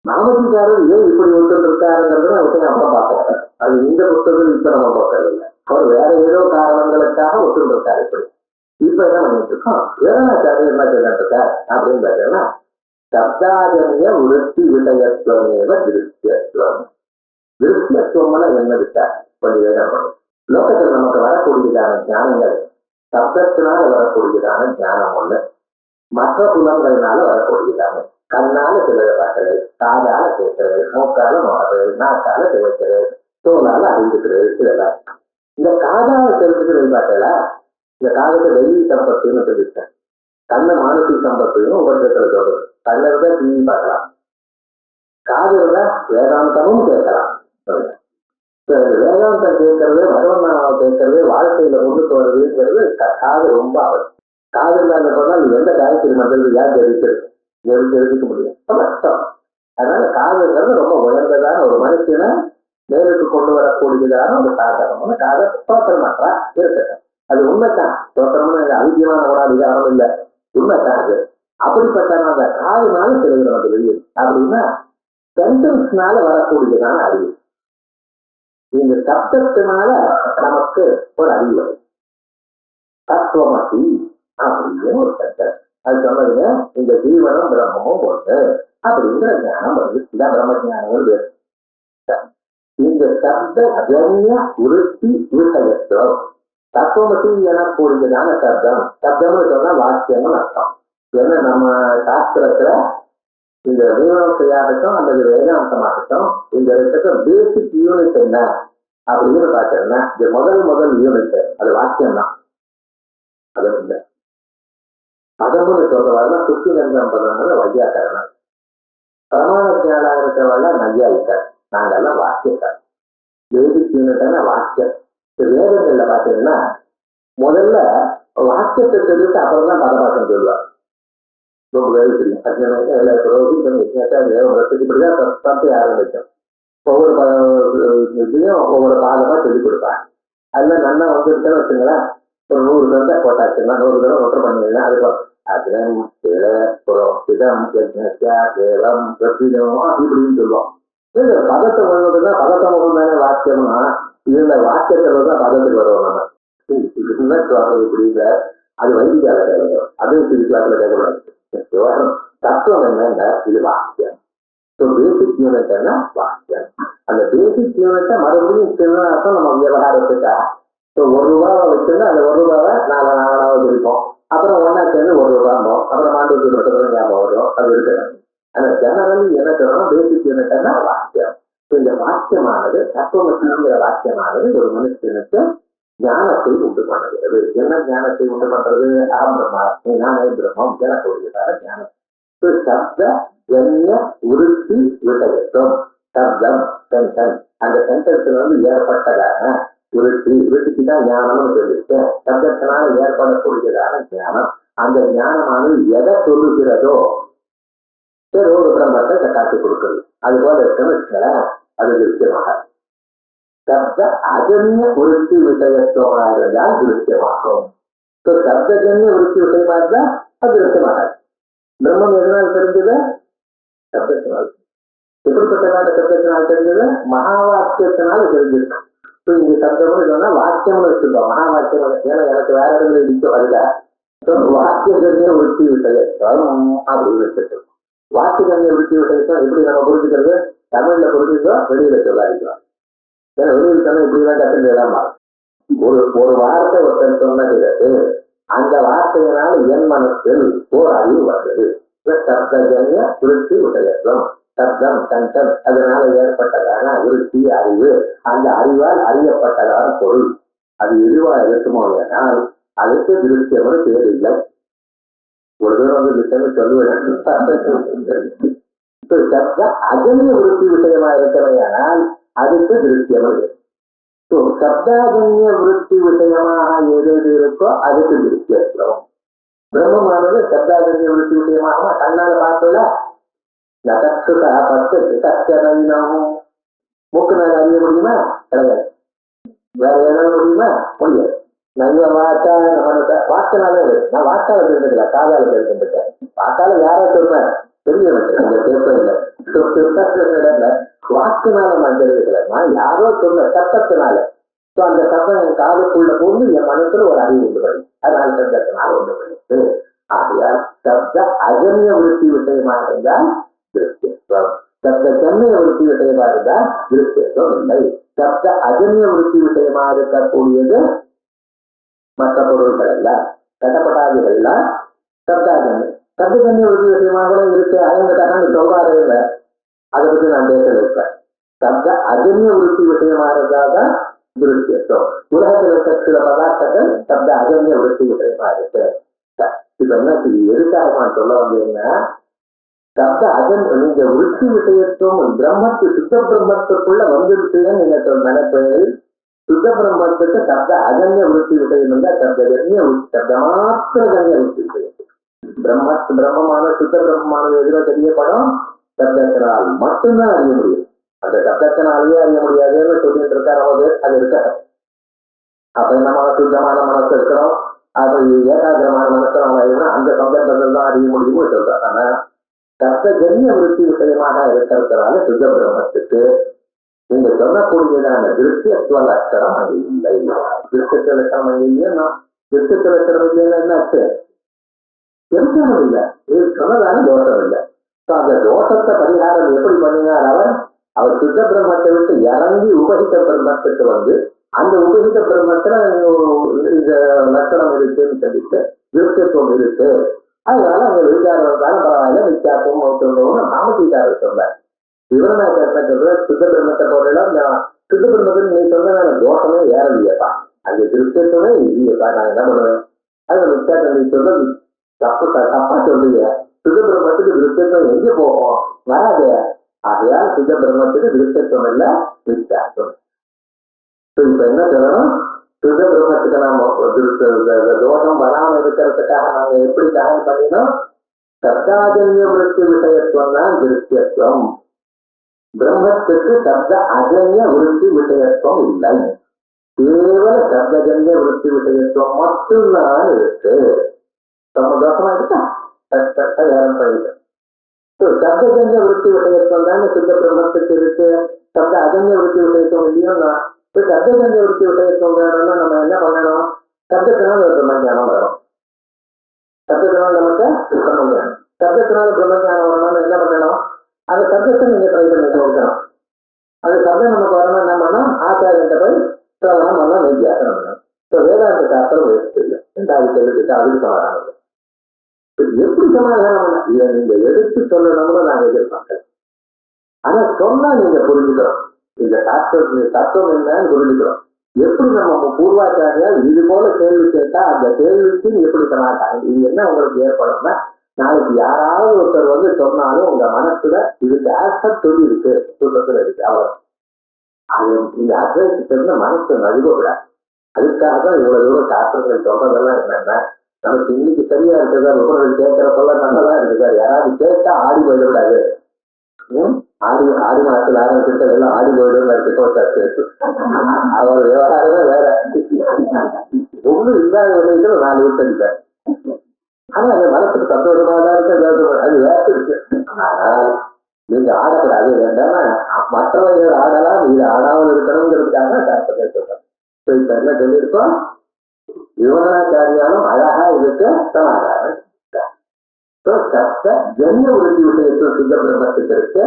நாமதிக்காரர் ஏன் இப்படி ஒருத்தர் இருக்காருங்கிறத விஷயம் அப்புறம் பார்க்கறாரு. அது இந்த புத்தகம் இப்ப நம்ம பார்க்கறது இல்லை. அவர் வேற ஏதோ காரணங்களுக்காக ஒத்துட்டு இருக்காரு. இப்படி இப்ப என்ன பண்ணிட்டு இருக்கோம், வேதனாச்சாரியர் என்ன சொல்லிட்டு இருக்கார் அப்படின்னு பார்த்தீங்கன்னா, சப்தாஜனிய விருத்தி விஷயத்துவமேவ திருஷ்யத்துவம். திருஷ்யத்துவம்னா என்ன இருக்கா கொஞ்சம் வேதம் பண்ணும். லோகத்தில் நமக்கு வரக்கூடியதான ஞானங்கள் சப்தத்தினால வரக்கூடியதான ஞானம் ஒண்ணு, மற்ற புலன்களினால வரக்கூடியதான கண்ணால சிலரை பார்க்கிறது, காதால கேட்கிறது, மூக்கால நோடுறது, நாக்கால துவைக்கிறது, தோலால அறிந்துக்கிறது. இதெல்லாம் இந்த காதால தெரிஞ்சுக்கிறது பார்த்தா, இந்த காதத்தை வெள்ளி சம்பத்துன்னு சொல்லிட்டேன். கண்ணை மானசிக சம்பத்துன்னு உபரிடத்துல சொல்றது. கண்ணை இருந்தா டிவி பார்க்கலாம், காது இருந்தா வேதாந்தமும் கேட்கலாம். வேதாந்தம் கேட்கறது, பகவன்னாவை கேட்கறது, வாழ்க்கையில முன்னுக்கு வருதுங்கிறது காது ரொம்ப அவசியம். காது இல்லாத போனால் எந்த காயத்திரி மண்டல் யார் தெரிவிக்கிறது, தெரிவிக்க முடியும், கஷ்டம். அதனால காதுங்கிறது ரொம்ப உயர்ந்ததான ஒரு மனுஷனை நேருக்கு கொண்டு வரக்கூடியதான ஒரு சாதனம். காதை தோற்றம் மாற்றா இருக்கட்டும், அது உண்மைத்தான். தோற்றம்னு அதிகமான ஒரு அதிகாரம் இல்லை, உண்மைத்தான் அது. அப்படிப்பட்ட அந்த காதுனால தெரிகிறது நமக்கு வெளியே. அப்படின்னா சென்டென்ஸ்னால வரக்கூடியதான அறிவு, இந்த சப்தத்தினால நமக்கு ஒரு அறிவு வரும். தத்துவமசி அப்படின்னு ஒரு சென்டென்ஸ் அது சொன்னதுங்க. இந்த ஜீவனம் பிரம்மமும் ஒன்று அப்படிங்கிற ஞானம் வருது. இதான் பிரம்ம ஞானம். இந்த சப்த ஜன்ய விருத்தி விஷயத்துவம், தத்துவமசி எனக்கூடியதான சப்தம், சப்தம்னு சொன்னா வாக்கியம்னு அர்த்தம். ஏன்னா நம்ம சாஸ்திரத்துல இந்த மீமாசையாகட்டும் அல்லது வேதாந்தமாகட்டும் இந்த ரெண்டுக்கும் பேசிக் யூனிட் என்ன அப்படின்னு பார்த்தோம்னா இந்த முதல் யூனிட் அது வாக்கியம் தான். அது இல்லை பதம்னு சொல்றவாள் சுத்தி நந்தம் பதம்ங்கிற வையாக்கரணம். பிரமாண ஜாலா இருக்கிறவாள் நையாயிட்டார். நாங்கெல்லாம் வாக்கியக்கார். பேசிக் யூனிட்னா வாக்கியம். வேதங்கள்ல பாத்தீங்கன்னா முதல்ல வாக்கியத்தை சொல்லிட்டு அப்புறம் தான் பதவாக்கம் சொல்லுவார். ரொம்ப வேலை தெரியும். இப்படிதான் தப்பி ஆரம்பிக்கும். ஒவ்வொரு இதையும் ஒவ்வொரு பாதமா சொல்லிக் கொடுப்பாங்க. அதுல நல்லா வந்துருச்சுன்னு வச்சுங்களேன், ஒரு 100 தடவை போட்டாச்சுன்னா 100 தடவை ஒற்றை பண்ணிங்கன்னா அதுக்கு அஜம் புறம் சிதம் தேவம் இப்படின்னு சொல்லுவோம். பதத்தை முழுவதுதான் பதத்தை முகம் தானே வாக்கியம்னா இதுல வாக்கியத்துல தான் பதத்துக்கு வருவோம். நம்ம இப்படிங்க அது வைத்தியால கேட்கணும், அதுவும் சிறுக்காலத்துல கேட்கக்கூடாது. தத்துவம் என்னன்னா இது வாக்கியம். பேசிக் யூனிட் என்ன வாக்கியம். அந்த பேசிக் யூனிட்டை மறுபடியும் சின்ன நம்ம விவகாரத்துக்கா ₹1 வச்சுன்னா அந்த ₹1 நாலாவது இருக்கும். அப்புறம் ஒன்னா சேர்ந்து ₹1 அப்புறம் மாண்டூர் மட்டும் ஞாபகம் வரும். அது இருக்கிறது. ஆனா ஜெனரலி என்ன சொல்லணும், பேசிக் யூனிட் என்ன வாக்கியம். இந்த வாக்கியமானது தத்துவமசிங்கிற வாக்கியமானது ஒரு மனுஷனுக்கு ஞானத்தை உண்டு பண்ணுகிறது. என்ன ஞானத்தை உண்டு பண்றது? அகம் பிரம்மா நானே பிரம்மம் எனக்கூடியதான ஞானம். சப்த ஜன்ய விருத்தி விஷயத்துவம். சப்தம் சென்டென்ஸ், அந்த சென்டென்ஸ்ல ஏற்பட்டதான விருத்திக்கு தான் ஞானம்னு சொல்லியிருக்கேன். சப்தத்தினால ஏற்படக்கூடியதான ஞானம். அந்த ஞானமானது எதை சொல்லுகிறதோ ஒரு பிரம்மத்தை காட்டி கொடுக்குறது. அது போல இருக்குன்னு அது திருஷ்யமாக. சப்த அஜன்ய விருத்தி விஷயத்துவமாக இருந்தால் திருஷ்யமாகும். சப்தஜன்ய விருத்தி விஷயமா இருந்தால் அது திருஷ்யமாகாது. பிரம்மம் எதனால் தெரிஞ்சது? சப்தத்தினால். எப்படிப்பட்டதான சப்தத்தினால் தெரிஞ்சது? மகா வாக்கியத்தினால தெரிஞ்சிருக்கு. இங்க சப்தம்னு சொன்னா வாக்கியம்னு வச்சுக்கோ. மகா வாக்கியம் ஏன்னா எனக்கு வேற இடத்துல இடிக்கும். அதுல வாக்கியஜன்ய விருத்தி விஷயத்துவம் அப்படின்னு வச்சிருக்கோம். வாக்கியஜன்ய விருத்தி விஷயத்துவம் எப்படி நம்ம புரிஞ்சுக்கிறது? தமிழ்ல புரிஞ்சுக்கிறோம், வெளியில சொல்லாதிக்கிறோம். ஏன்னா வெளியில சொன்னா இப்படிதான் கற்றுலாம். ஒரு வார்த்தை ஒருத்தர் சொன்னது அந்த வார்த்தையினால் என் மனசில் ஓர் அறிவு வந்தது. சப்தஜன்ய விருத்தி விஷயத்துவம். சப்தம் சென்டென்ஸ் அதனால ஏற்பட்டதான விருத்தி அறிவு. அந்த அறிவால் அறியப்பட்டதான பொருள் அது எதுவா இருக்குமோ ஆனால் அதுக்கு திருஷ்யம்னு பேர் இல்லை. ஒரு தூரம் திருஷ்யம் சொல்லுவேன். சப்த அஜன்ய விருத்தி விஷயமா இருக்கிறவையானால் அதுக்கு திருஷ்யம். சப்தாஜன்ய விருத்தி விஷயமாக எது இருக்கோ அதுக்கு திருஷ்யம். பிரம்மமானது சப்தாஜன்ய விருத்தி விஷயமாக கண்ணால பார்த்தல மூக்குனால அறிய முடியுமா? கிடையாது. வேற ஏதாவது முடியுமா? முடியாது. நல்ல வாக்கா மனச வாக்கினாலே நான் வாக்கால தெரிஞ்சுக்கல, காதால தெரிஞ்சுட்டேன். வாக்கால யாரோ சொன்ன தெரிய அந்த பேப்பர்ல வாக்குனால நான் தெரிஞ்சுக்கல, நான் யாரோ சொன்ன சத்தத்தினால. அந்த சத்தம் என் காதுக்குள்ள போது என் மனசுல ஒரு அறிவு உண்டு பண்ணி, அதனால சத்தத்தினால உண்டு பண்ணிட்டு. ஆகையால் சப்த அஜன்ய விருத்தி விஷயமா இருந்தால் திருஷ்யத்துவம். சப்த ஜன்ய விருத்தி விஷயமா இருந்தால் திருஷ்யத்துவம் இல்லை. சப்த அஜன்ய விருத்தி விஷயமா இருக்கக்கூடியது மற்ற பொருள்கள் எல்லாம் கட்டப்பட்டாதிகள் எல்லாம் சப்தாஜன்ய. சப்தஜன்ய விருத்தி விஷயமா கூட இருக்கு. அவங்க சொல்றாரு இல்லை, அதை பற்றி நான் பேச வைப்பேன். சப்த அஜன்ய விருத்தி விஷயமா இருந்தால்தான் திருஷ்யத்துவம். உலகத்தில் இருக்க சில பதார்த்தங்கள் சப்த அஜன்ய விருத்தி விஷயமா இருக்கு. இப்ப என்ன எதுக்காக நான் சொல்ல வந்தீங்கன்னா, சப்த அஜன் நீங்க விருத்தி விஷயத்துவம் பிரம்மத்து சுத்த பிரம்மத்துக்குள்ள வந்துருச்சுன்னு நீங்க நினைப்பது. சுத்த பிரம்மத்துக்கு சப்த அஜன்ய விருத்தி விஷயம் இருந்தா சப்தஜன்ய சப்த மாத்திர ஜன்ய விருத்தி விஷயம். பிரம்மமான சுத்த பிரம்மமானது எதிர தெரியப்படும் சப்தத்தினால் மட்டும்தான் அறிய முடியும். அந்த சப்தத்தினாலேயே அறிய முடியாதுன்னு சொல்லிட்டு இருக்காரு போது அது இருக்காது. அப்ப நம்ம சுத்தமான மனசு இருக்கணும், அது ஏகாகிரமான மனசனால அந்த சந்தர்ப்பத்தில் தான் அறிய முடியும்னு சொல்றாங்க. ஆனா சப்தஜன்ய விருத்தி விஷயமாக இருக்கிறதுனால சுத்த பிரம்மத்துக்கு நீங்க சொல்லக்கூடியதான திருஷ்யத்துவ லட்சணம் அங்கு இல்லை. திருஷ்யத்துவ லட்சணம் அங்கு இல்லையா? திருஷ்யத்துவ லட்சணம் இல்லைன்னா என்ன ஆச்சு? தெரிஞ்சதும் இல்லை, இது சொன்னதான தோஷம் இல்லை. அந்த தோஷத்தை பரிகாரம் எப்படி பண்ணினார்? அவர் சுத்த பிரம்மத்தை விட்டு இறங்கி உபகித பிரம்மத்துக்கு வந்து அந்த உபகித பிரம்மத்துல இந்த லட்சணம் இருக்குன்னு சொல்லிட்டு விருத்தத்துவம் இருக்கு. அதனால அந்த விசாரம் இருந்தாலும் பரவாயில்ல, வித்தியாசம் ஒருத்தவங்க நாமசீகார சொல்றாரு. விவரணாச்சாரத்தை சொல்ற சுத்த பிரம்மத்தை போடலாம். சுத்த பிரம்மத்தில் நீ சொன்ன தோஷமே ஏறலையப்பா, அந்த விருத்தத்துவமே இல்லையப்பா, நான் என்ன பண்ணுவேன்? அது வித்தியாசம் நீ சொல்றது தப்பா சொல்றீங்க. சுத்த பிரம்மத்துக்கு விருத்தத்துவம் எங்க போகும்? வராது. ஆகையால் சுத்த பிரம்மத்துக்கு விருத்தத்துவம் இல்ல, வித்தியாசம். இப்ப என்ன சொல்லணும்? சுத்த பிரம்மத்துக்கு நாம தோஷம் வராம இருக்கிறதுக்காக நாங்க எப்படி தயார் பண்ணினோம்? சப்தாஜன்ய விருத்தி விஷயத்துவம் தான் விருத்தியத்துவம். பிரம்மத்துக்கு சப்த அஜன்ய விருத்தி விஷயத்துவம் இல்லை, கேவல சப்தஜன்ய விருத்தி விஷயத்துவம் மட்டும்தான் இருக்கு. நம்ம தோஷமா இருக்கா? தயாரம் பண்ணிட்டோம். சப்தஜன்ய விருத்தி விஷயத்துவம் தான் சுத்த பிரம்மத்துக்கு இருக்கு. சப்த அஜன்ய விருத்தி விஷயத்துவம் இல்லையோன்னா சப்தஜன்ய விருத்தி விஷயத்துவம் வேணும்னா நம்ம என்ன பண்ணணும்? சப்தத்தினால பிரம்மஞானம் வரணும். சப்தத்தினால நமக்கு பிரம்மஞானம், சப்தத்தினால பிரம்மஞானம் வரணும்னு என்ன பண்ணணும்? அந்த சப்தத்தை நீங்க ட்ரை பண்ணி கொடுக்கணும். அந்த சப்தம் நமக்கு வரணும் என்ன பண்ணணும்? ஆச்சாரியத்தை போய் சிரவணம் பண்ணலாம், வித்தியாசனம் பண்ணணும். வேதாந்த சாஸ்திரம் வேஸ்ட் இல்லை. ரெண்டாவது கேள்விக்கு அதுக்கு சமாதானம். எப்படி சமாதானம் பண்ண இதை நீங்க எடுத்து சொல்லணும்னு நாங்க எதிர்பார்க்கிறோம். ஆனா சொன்னா நீங்க புரிஞ்சுக்கிறோம், இந்த தத்துவம் என்னன்னு புரிஞ்சுக்கிறோம். எப்படி நம்ம பூர்வாச்சாரியால் இது போல கேள்வி கேட்டா அந்த கேள்விக்கு எப்படி சமாதானம், இது என்ன உங்களுக்கு ஏற்படும்னா, நாளைக்கு யாராவது ஒருத்தர் வந்து சொன்னாலும் உங்க மனசுல இதுக்கு ஆன்சர் சொல்லி இருக்கு, சுத்தத்துல இருக்கு, அவ்வளவு. அது இந்த அட்வைஸ் தெரிஞ்ச மனசு நழுவக்கூடாது. அதுக்காக தான் இவ்வளவு தூரம் சாஸ்திரங்கள் சொல்றதெல்லாம் என்னன்னா, நமக்கு இன்னைக்கு சரியா இருக்குதா, விவரங்கள் கேட்கறப்பெல்லாம் நல்லதா இருக்குதா, யாராவது கேட்டா ஆடி போயிடக்கூடாது. ஆடி மாசத்துல ஆரம்பிச்சுட்டு எல்லாம் ஆடி போயிடும் அவர் விவகாரமே வேற. ஒண்ணு இல்லாத விஷயத்துல 4 விட்டடிப்பார். ஆனா அந்த மனசுக்கு சந்தோஷமா தான் இருக்கு, அது வேற இருக்கு. ஆனால் நீங்க ஆடக்கூடாது, வேண்டாம் மற்றவர்கள் ஆடலாம், இது ஆடாமல் இருக்கணுங்கிறதுக்காக சாஸ்திரத்தை சொல்றோம். இப்ப என்ன சொல்லியிருக்கோம்? விவரணாச்சாரியாலும் அழகா இதுக்கு சமாதானம். சப்த ஜன்ய விருத்தி விஷயத்துவம் சுத்த பிரம்மத்துக்கு இருக்கு,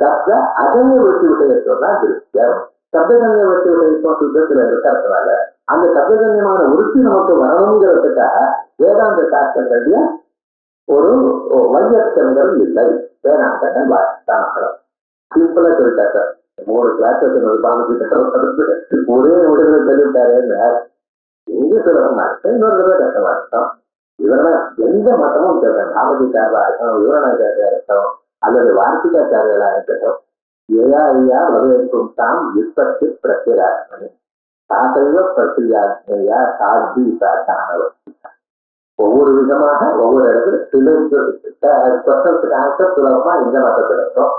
சப்த அஜன்ய விருத்தி விஷயத்துவம் தான் திருஷ்யம். சப்தஜன்ய விருத்தி விஷயத்துவம் சுத்தத்துல இருக்கிறதுனால அந்த சப்தஜன்யமான விருத்தி நமக்கு வரணுங்கிறதுக்காக வேதாந்த சாஸ்திரங்களுடைய ஒரு வையத்தங்கள் இல்லை. வேதாந்தங்கள் வாசித்தானங்களும் சிம்பிளா சொல்லிட்டாங்க. 3 கிளாஸ் ஒரே முடிவுல சொல்லிட்டாருன்னு எங்க சுலபமா இருக்கு, இன்னொரு தடவை கஷ்டமா இருக்கும். இவரெல்லாம் எந்த மதமும் சொல்றேன், நாமதிக்காரா இருக்கட்டும், விவரணாச்சாரியா இருக்கட்டும், அல்லது வார்த்திகாச்சாரியர்களா இருக்கட்டும், ஏயா ஐயா வரவேற்கும் தாம் விற்பத்தி பிரத்யேகாத்மனி சாசைவ பிரத்யா சாத்தி சாத்தானவர். ஒவ்வொரு விதமாக ஒவ்வொரு இடத்துல சில கொஸ்டன்ஸுக்கு ஆன்சர் சுலபமா இந்த மதத்துல இருக்கும்,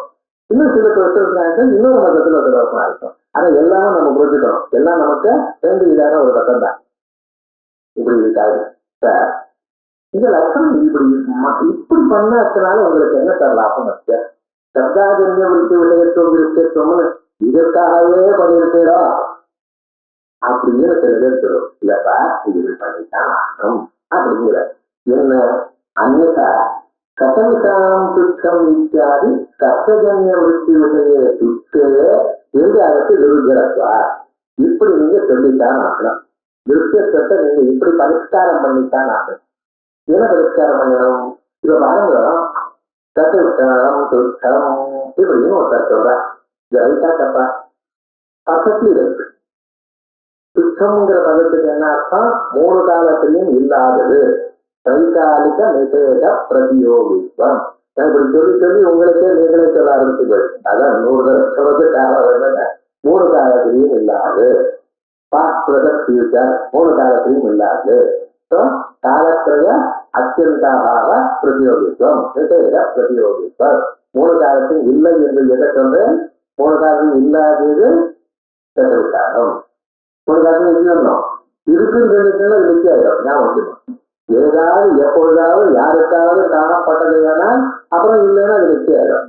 இன்னும் சில கொஸ்டன்ஸுக்கு ஆன்சர் இன்னொரு மதத்துல சுலபமா இருக்கும். ஆனா எல்லாமே நம்ம புரிஞ்சுக்கணும், எல்லாம் நமக்கு 2 விதான ஒரு மதம் தான். இப்படி இருக்காது சார், இந்த லட்சணம் இப்படி பண்ணாதனால உங்களுக்கு என்ன சார் லாபம் இருக்கு? சப்தாஜன்ய விருத்தி விளையத்துவம் விருத்தியத்துவம்னு இதற்காகவே பண்ணியிருக்கா அப்படின்னு சில பேர் சொல்லும். இல்லப்பா இது பண்ணித்தான் ஆகணும் அப்படிங்கிற என்ன அந்நா கதமிசாம் துக்கம் இத்தியாதி சப்தஜன்ய விருத்தி விளைய துக்கே என்று அதற்கு விருதுகிறப்பா இப்படி நீங்க சொல்லித்தான் ஆகணும். விருத்தியத்தை நீங்க இப்படி பரிஷ்காரம் பண்ணித்தான் ஆகணும். என்ன பரிஷ்காரம் பண்ணணும்? இப்ப பாருங்க, சத்துக்கம் துக்கம் இப்படின்னு ஒருத்தர் சொல்றா, இது ரைட்டா தப்பா? பக்கத்துல இருக்கு. துக்கம்ங்கிற பதத்துக்கு என்ன அர்த்தம்? 3 காலத்திலையும் இல்லாதது, தைகாலிக நிஷேத பிரதியோகித்வம். இப்படி சொல்லி சொல்லி உங்களுக்கே நீங்களே சொல்ல ஆரம்பிச்சுகள். அதான் 100 தடவை காலம் 3 காலத்திலையும் இல்லாது, பாஸ்ட் பிரசன்ட் ஃபியூச்சர் 3 காலத்திலையும் இல்லாது, காலத்திரய அத்தியந்தாக பிரதியோகித்துவம் நிஷேத பிரதியோகித்துவம். 3 காலத்தையும் இல்லை என்று எதை சொல்றேன்? 3 காலத்தையும் இல்லாதது விசாரம். 3 காலத்தையும் இல்லைன்னோம் இருக்குன்னு சொல்லிட்டு நிச்சயம் ஞாபகம். ஏதாவது எப்பொழுதாவது யாருக்காவது காணப்பட்டது வேணால் அப்புறம் இல்லைன்னா அது நிச்சயம்.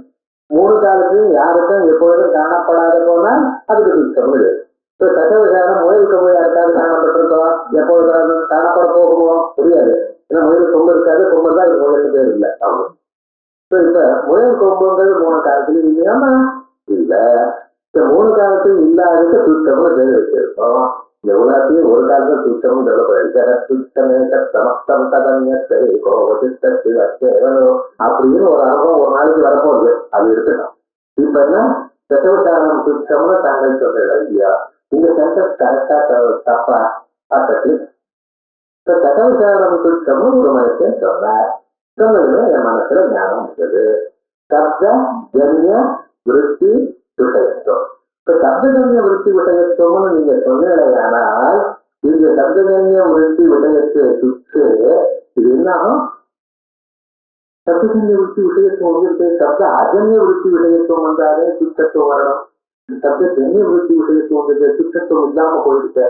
3 காலத்தையும் யாருக்கும் எப்பொழுதும் காணப்படாத போனால் அதுக்கு துக்கம் கிடையாது. இப்போ சட்ட விசாரம் முயலுக்கு போய் யாருக்காவது காணப்பட்டிருக்கோம், எப்பொழுதாவது காணப்பட போகுமோ தெரியாது. ஏன்னா முயல் கொம்பு இருக்காது, கொம்பு தான் இது முயலுக்கு பேர் இல்லை. அவங்க இப்ப முயல் கொம்புங்கிறது 3 காலத்துலயும் இல்லையாமா இல்ல. இந்த 3 காலத்தையும் இல்லாததுக்கு துக்கம்னு பேர் வச்சிருக்கோம். இந்த உலகத்தையும் ஒரு காலத்துல துக்கம்னு சொல்லப்படுது. துக்கமேக சமஸ்தம் தகன்யத்தை கோபத்திற்கு அச்சேவனோ அப்படின்னு ஒரு அனுபவம் ஒரு நாளைக்கு வரப்போகுது. அது இருக்கட்டும். இப்ப என்ன தசவசாரம் துக்கம்னு தாங்கள் சொல்றீங்க இல்லையா? இந்த சென்டென்ஸ் கரெக்டா தப்பா பார்த்துட்டு இப்ப தசவசாரம் துக்கம்னு ஒரு மனுஷன் சொன்னார். சொன்னதுல என் மனசுல ஞானம் இருந்தது. சப்த ஜன்ய விருத்தி விஷயத்துவம். இப்ப சப்தஜன்ய விருத்தி விஷயத்துவம்னு நீங்க சொன்னீங்களேயானால் இந்த சப்தஜன்ய விருத்தி விஷயத்துக்கு இது என்ன ஆகும்? சப்தஜன்ய விருத்தி விஷயத்துவம் வந்துருக்கு. சப்த அஜன்ய விருத்தி விஷயத்துவம் வந்தாலே சுத்தத்துவம் வரணும். சப்தஜன்ய விருத்தி விஷயத்துவம் வந்தது, சுத்தத்துவம் இல்லாம போயிருக்கு.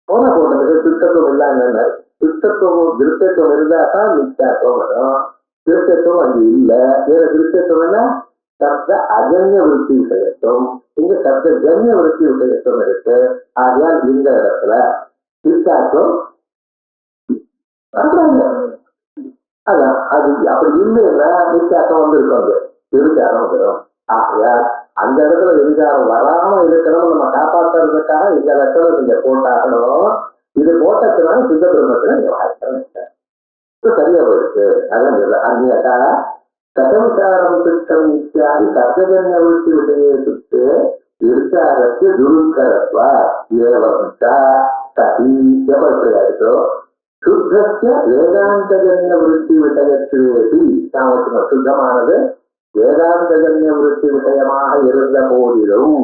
போன போட்டது சுத்தத்துவம் இல்லாம சுத்தத்துவம் திருத்தத்துவம் இருந்தாதான் நிச்சாத்துவம் வரும். திருத்தத்துவம் அங்கு இல்ல. வேற திருத்தத்துவம்னா சப்த அஜன்ய விருத்தி விஷயத்துவம், இங்க சப்த ஜன்ய விருத்தி விஷயத்துவம் இருக்கு. ஆகையால் இந்த இடத்துல நிச்சாத்துவம் அதான் அது அப்படி இல்லைன்னா நிச்சாத்தம் வந்திருக்கும். விருச்சாரம் வந்துடும். ஆகையால் அந்த இடத்துல விருச்சாரம் வராம இருக்கணும் நம்ம காப்பாற்றுறதுக்காக இந்த இடத்துல நீங்க போட்டாகணும். இது போட்டதுனால சித்த பிரம்மத்துல நீங்க வாழ்க்கை சரியா போயிருக்கு. அதான் அந்நியதா கதவிசாரம் திட்டம் இத்தியாதி சப்தஜன்ய விருத்தி விஷயத்துக்கு விருச்சாரத்து துருக்கரத்வா ஏவம்சா சதி எவ்வளோ சுத்தஸ்ய வேதாந்தஜன்ய விருத்தி விஷயத்திலேதி சாமர்த்தியம் சுத்தமானது வேதாந்தஜன்ய விருத்தி விஷயமாக இருந்த போதிலும்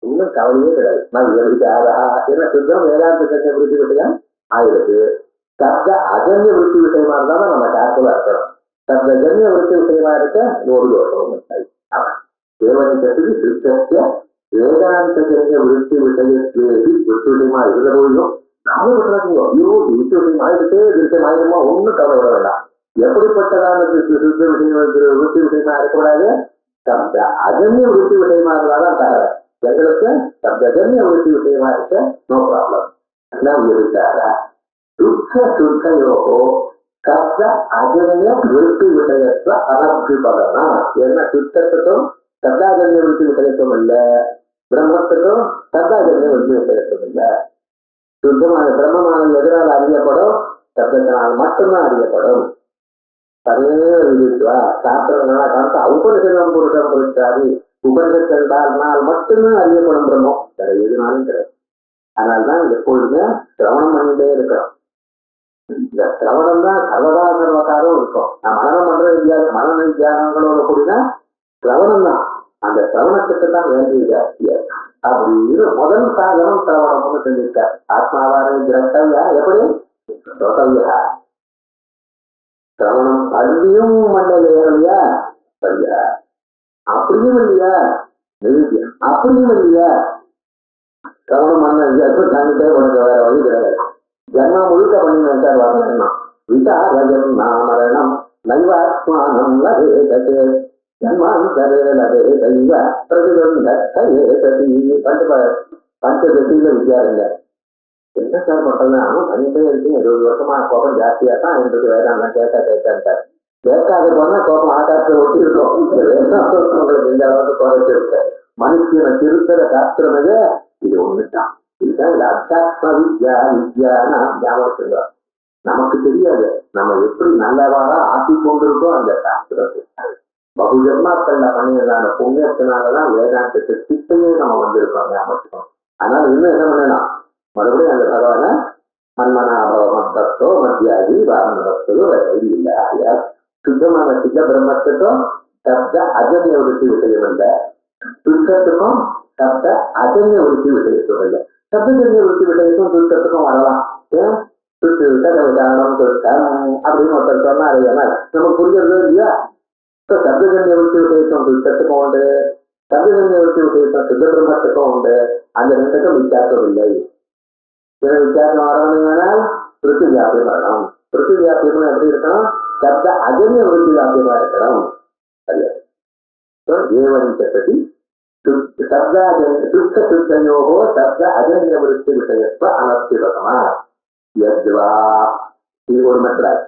இன்னும் கவலையே கிடையாது. நான் எழுதிக்காரா என்ன சுத்தம் வேதாந்தஜன்ய விருத்தி விஷயம் ஆயிருக்கு. சப்த அஜன்ய விருத்தி விஷயமா இருந்தாலும் நம்ம கேர்ஃபுல்லா இருக்கணும். சப்த ஜன்ய விருத்தி விஷயமா இருக்க ஒரு தோஷமும் இருக்காது. தேவனிக்கு சுத்தஸ்ய வேதாந்தஜன்ய விருத்தி விஷயத்திலேதி விருத்தி விஷயமா இருந்த போதிலும் நாம பண்றாங்க. ஐயோ விருத்தி விஷயம் ஆயிடுச்சு, விருத்தம் ஆயிடுமா ஒன்னும் கவலைப்பட வேண்டாம். எப்படிப்பட்டதான விருத்தி விஷயமா இருக்கக்கூடாது. சப்த அஜன்ய விருத்தி விஷயமா இருந்தாலும் தகவல் எங்களுக்கு சப்த ஜன்ய விருத்தி விஷயமா இருக்க நோ ப்ராப்ளம். நான் இருக்காரா துக்க துர்க்கையோகோ சப்த அஜன்ய விருத்தி விஷயத்துவ அனபிபதனா. என்ன சுத்தத்துக்கும் சப்தாஜன்ய விருத்தி விஷயத்துவம் இல்ல, பிரம்மத்துக்கும் சப்தாஜன்ய விருத்தி விஷயத்துவம் இல்ல. சுத்தமான பிரம்மமானது எதனால் அறியப்படும்? சப்தத்தினால் மட்டும்தான் அறியப்படும். அதே விதித்துவா சாஸ்திரங்களா காத்த உபனிஷதம் புருஷம் புரிச்சாரி உபனிஷத்தால் மட்டும்தான் அறியப்படும் பிரம்மம். வேற எதுனாலும் கிடையாது. அதனால்தான் எப்பொழுதுமே சிரவணம் பண்ணிட்டே இருக்கிறோம். இந்த சிரவணம் தான் சர்வதா சர்வகாரம் இருக்கும். நான் மனநம் பண்ற மனநல தியானங்களோட கூடினா சிரவணம் தான். அந்த சிரவணத்துக்கு தான் வேண்டிய ஜாஸ்தியா அப்படின்னு முதல் சாதனம் சிரவணம்னு செஞ்சிருக்கார். ஆத்மாவாரை திரட்டவியா எப்படி தோட்டவியா சிரவணம் பள்ளியும் மண்டல ஏறலையா சரியா அப்படியும் இல்லையா அப்படியும் இல்லையா சிரவணம் பண்ண தண்ணிட்டே உனக்கு வேற வழி கிடையாது. ஜன்மம் முழுக்க பண்ணி நினைச்சார் வரணும். விசாரஜம் நாமரணம் நைவாத்மானம் லதேதே ஜன்மாந்தரே லதே தெய்வ பிரதிபந்தே சதி பஞ்சதசியில விசாரங்க. என்ன சார் பண்றதுன்னா பண்ணிட்டே இருக்கு. 20 வருஷமா கோபம் ஜாஸ்தியா தான் எனக்கு வேதாந்தம் கேட்டான்ட்டார். கேட்காத போனா கோபம் ஆகாசத்தை ஒட்டி இருக்கும். உங்களுக்கு இந்த அளவுக்கு குறைச்சிருக்கு. மனுஷனை திருத்தர சாஸ்திரமே இது ஒண்ணுதான். இதுதான் இந்த அத்தியாத்ம வித்யா வித்யான்னு ஞாபகம். நமக்கு தெரியாது நம்ம எப்படி நல்லவாரா ஆக்கி கொண்டிருக்கோம் அந்த சாஸ்திரத்தை. பகுஜன்மாக்கள்ல பண்ணியதான புண்ணியத்தினாலதான் வேதாந்தத்தை சித்தையே நம்ம வந்திருக்கோம் ஞாபகம். அதனால இன்னும் என்ன பண்ணலாம், மறுபடியும் அந்த பகவான மன்மனாபவத்தோ மத்தியாகி வாமனத்தோ வழி இல்லை. ஆகையால் சுத்தமான சித்த பிரம்மத்துக்கும் சப்த அஜன்ய விருத்தி விஷயம் இல்லை, சுத்தத்துக்கும் சப்த அஜன்ய விருத்தி விஷயத்தும் இல்லை. சப்தஜன்ய விருத்தி விஷயத்தும் சுத்தத்துக்கும் வரலாம். ஏன் சுத்து விசாரம் சுத்தம் அப்படின்னு ஒருத்தர் சொன்னாரு. நமக்கு புரியுறது இல்லையா? இப்போ சப்தஜன்ய விருத்தி விஷயத்தும் சுத்தத்துக்கும் உண்டு, சப்தஜன்ய விருத்தி விஷயத்தும் சித்த பிரம்மத்துக்கும் உண்டு. அந்த ரெண்டுக்கும் வித்தியாசம் இல்லை. வித்தியாசம் வரணும்னால் பிருத்தி வியாபியம் வரணும். பிருத்தி வியாபியம் எப்படி இருக்கணும்? சப்த அஜன்ய விருத்தி வியாபியமா இருக்கணும். சரியா ஏவனிச்சதி துக்க சுத்தயோகோ சப்த அஜன்ய விருத்தி விஷயத்துவ அனர்த்திபதமா யத்வா. இது ஒரு மெட்ராஸ்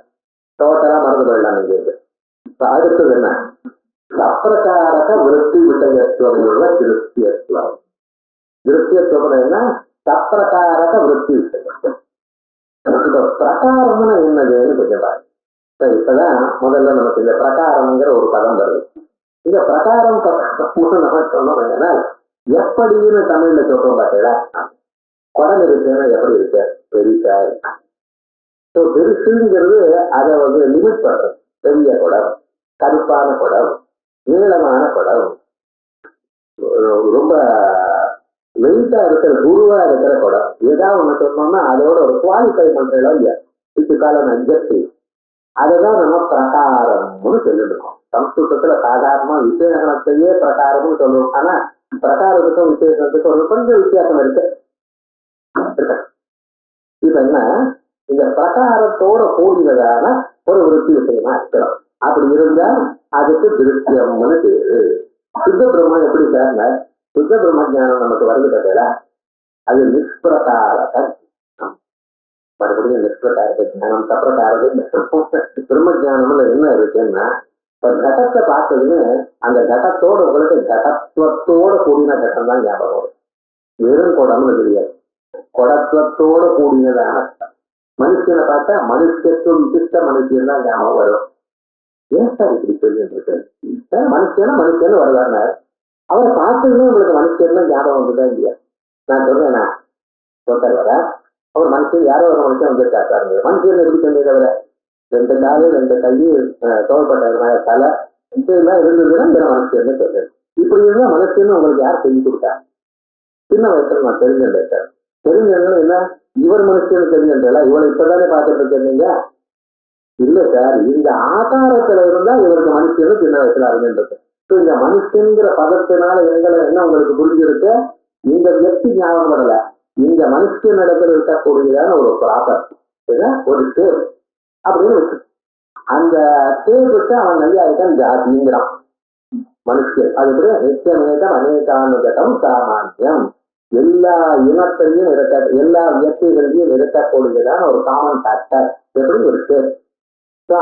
டோட்டலா மறந்து போயிடலாம். நீங்க இப்ப அடுத்தது என்ன? சப்பிரகாரக விருத்தி விஷயத்துவம் உள்ள திருப்தியத்துவம். திருஷ்யத்துவம்னா சப்பிரகாரக விருத்தி. பிரகாரம்னா என்னதுன்னு கொஞ்சம் பாருங்க. இப்பதான் முதல்ல நமக்கு இந்த பிரகாரம்ங்கிற ஒரு பதம் வருது. இந்த பிரகாரம் நம்ம சொன்னோம் என்னன்னா, எப்படின்னு தமிழ்ல சொல்றோம் பார்த்தீங்களா, குடம் இருக்குன்னா எப்படி இருக்கு, பெருசா இருக்கு. பெருசுங்கிறது அதை வந்து லிமிட் பண்றது. பெரிய குடம், கருப்பான குடம், நீளமான குடம், ரொம்ப வெயிட்டா இருக்கிற குருவா இருக்கிற குடம், ஏதாவது ஒண்ணு சொன்னோம்னா அதோட ஒரு குவாலிஃபை பண்றோம் இல்லையா, இதுக்கான அட்ஜஸ்டிவ், அதுதான் நம்ம பிரகாரம்னு சொல்லிட்டு இருக்கோம். சம்ஸ்கிருதத்துல சாதாரணமா விசேஷத்தையே பிரகாரம்னு சொல்லுவோம். ஆனா பிரகாரத்துக்கும் விசேஷத்துக்கும் ஒரு கொஞ்சம் வித்தியாசம் இருக்கு. இப்ப என்ன, இந்த பிரகாரத்தோட கூடியதான ஒரு விருத்தி விஷயமா இருக்கிறோம். அப்படி இருந்தா அதுக்கு திருஷ்யம்னு பேரு. சுத்த பிரம்மம் எப்படி சேர்ந்த சுத்த பிரம்ம ஜானம் நமக்கு வருது பார்த்தா, அது நிஷ்பிரகாரக. மறுபடியும் நிஷ்பிரகாரக ஜானம் சப்பிரகாரக பிரம்ம ஜானம்ல என்ன இருக்குன்னா, இப்ப கடத்தை பார்த்ததுன்னு அந்த கடத்தோட உங்களுக்கு கடத்துவத்தோட கூடின கட்டம் தான் ஞாபகம் வரும். வெறும் குடம்னு தெரியாது, குடத்துவத்தோட கூடினதான மனுஷனை பார்த்தா மனுஷத்துவம் விசிஷ்ட மனுஷன் தான் ஞாபகம் வரும். ஏன் சார் இப்படி சொல்லிட்டு இருக்கு? மனுஷன்னு வருவாங்க. அவரை பார்த்ததுமே உங்களுக்கு மனுஷன் ஞாபகம் வந்துதான் இல்லையா? நான் சொல்றேன்னா ஒருத்தர் வர, அவர் மனுஷன் யாரோ ஒரு மனுஷன் வந்துருக்காரு. மனுஷன் எப்படி சொன்னீங்க? அவரை 2 காலு 2 கை தோள்பட்ட தலை இப்படிலாம் இருந்ததுன்னா இந்த மனுஷன்னு சொல்றேன். இப்படி இருந்தா மனுஷன்னு உங்களுக்கு யார் சொல்லி கொடுத்தா? சின்ன வயசுல நான் தெரிஞ்சுட்டேன் சார். தெரிஞ்சவங்களும் என்ன, இவர் மனுஷன்னு தெரிஞ்சுட்டா, இவளை இப்பதானே பார்த்துட்டு இருக்கீங்க? இல்ல சார், இந்த ஆதாரத்துல இருந்தா இவருக்கு மனுஷன்னு சின்ன வயசுல அறிஞ்சிருக்கு. இந்த மனுஷங்கிற பதத்தினால எங்களை என்ன உங்களுக்கு புரிஞ்சிருக்கு? இந்த வியக்தி ஞாபகம் படல, இந்த மனுஷன் இடத்துல இருக்கக்கூடியதான ஒரு ப்ராப்பர் ஒரு ஸ்டேப் அப்படின்னு வச்சு, அந்த ஸ்டேப்புக்கு அவன் நையாயிட்டான் ஜாதிங்கிறான் மனுஷன். அது எப்படி நிச்சயமேகம் அநேகானுகதம் சாமானியம், எல்லா இனத்தையும் இருக்க, எல்லா வியக்திகளையும் இருக்கக்கூடியதான ஒரு காமன் ஃபேக்டர், எப்படி ஒரு ஸ்டேப்.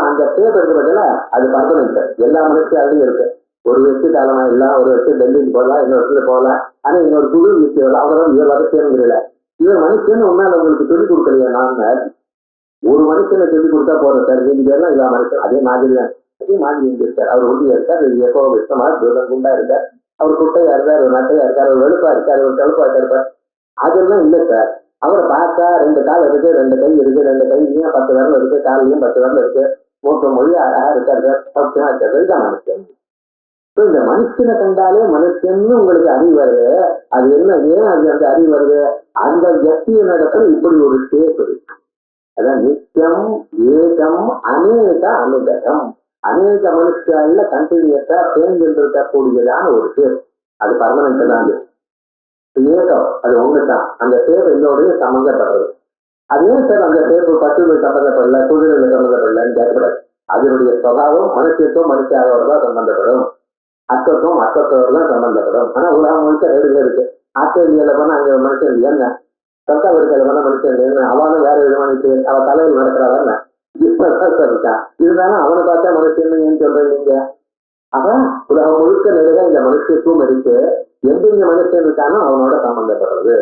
அந்த ஸ்டேப் இருக்கிறதுல அது பர்மனன்ட், எல்லா மனுஷாலையும் இருக்கு. ஒரு வெற்றி காலமா இல்ல, ஒரு வெற்றி டெல்லிக்கு போகலாம், இன்னொரு இடத்துல போகலாம். ஆனா இன்னொரு புது விஷயம் அவரும் இவர் வரிசைங்கிறல, இவர் மனுஷன்னு உன்னால உங்களுக்கு சொல்லிக் கொடுக்கலையா? நான் ஒரு மனுஷனை சொல்லிக் கொடுத்தா போறேன் சார், நீங்க பேர்லாம் இல்ல மனுஷன் அதே மாதிரி தான். அதே மாதிரி இங்க இருக்கார், அவர் ஒண்டியா இருக்கார், எப்போ விஷமா தூரம் குண்டா இருக்கார், அவர் குட்டையா இருக்கார், ஒரு நட்டையா இருக்கார், ஒரு வெளுப்பா இருக்கார், ஒரு கழுப்பா இருக்கார். அதெல்லாம் இல்லை சார். அவரை பார்த்தா 2 கால் இருக்கு, 2 கை இருக்கு, 2 கையிலையும் 10 விரல் இருக்கு, காலையும் 10 விரல் இருக்கு, மூத்த மொழி அழகா இருக்காரு, சௌக்கியமா இருக்காரு, இதுதான் மனுஷன். இந்த மனுஷனை கண்டாலே மனுஷன்னு உங்களுக்கு அறிவு வருது. அது என்ன, ஏன் அது அந்த அறிவு வருது? அந்த வியக்தியின் இடத்துல இப்படி ஒரு ஸ்டேப் இருக்கு. அதான் நித்தியம் ஏகம் அநேக அனுகதம், அநேக மனுஷால கண்டினியூஸா தேர்ந்தெடுக்கக்கூடியதான ஒரு ஸ்டேப். அது பர்மனன்ட் தான். அது ஏகம், அது ஒண்ணுதான். அந்த ஸ்டேப் என்னோடய சம்பந்தப்படுறது. அது ஏன் சார் அந்த ஸ்டேப் 10 சம்பந்தப்படல, குதிரையில சம்பந்தப்படலன்னு கேட்கக்கூடாது. அதனுடைய சுபாவம் மனுஷத்துவம் மனுஷாவோட தான் சம்பந்தப்படும், அத்தத்துவம் அத்தத்தோடு தான் சம்பந்தப்படும். ஆனா உலகம் முழுக்க 2 இருக்கு. ஆஸ்திரேலியால போனா அங்க மனுஷன் இல்லையா, சவுத் ஆப்பிரிக்கால போனா மனுஷன் இல்லையா, அவனும் வேற விதமான அவ தலைவர் நடக்கிறாள் இருக்கான். இருந்தாலும் அவனை பார்த்தா மனுஷன் ஏன்னு சொல்றேன் நீங்க? அவன் உலகம் முழுக்க நிறைய இந்த மனுஷத்துவம் இருக்கு. எந்தெந்த மனுஷன் இருக்கானோ அவனோட சம்பந்தப்படுறது.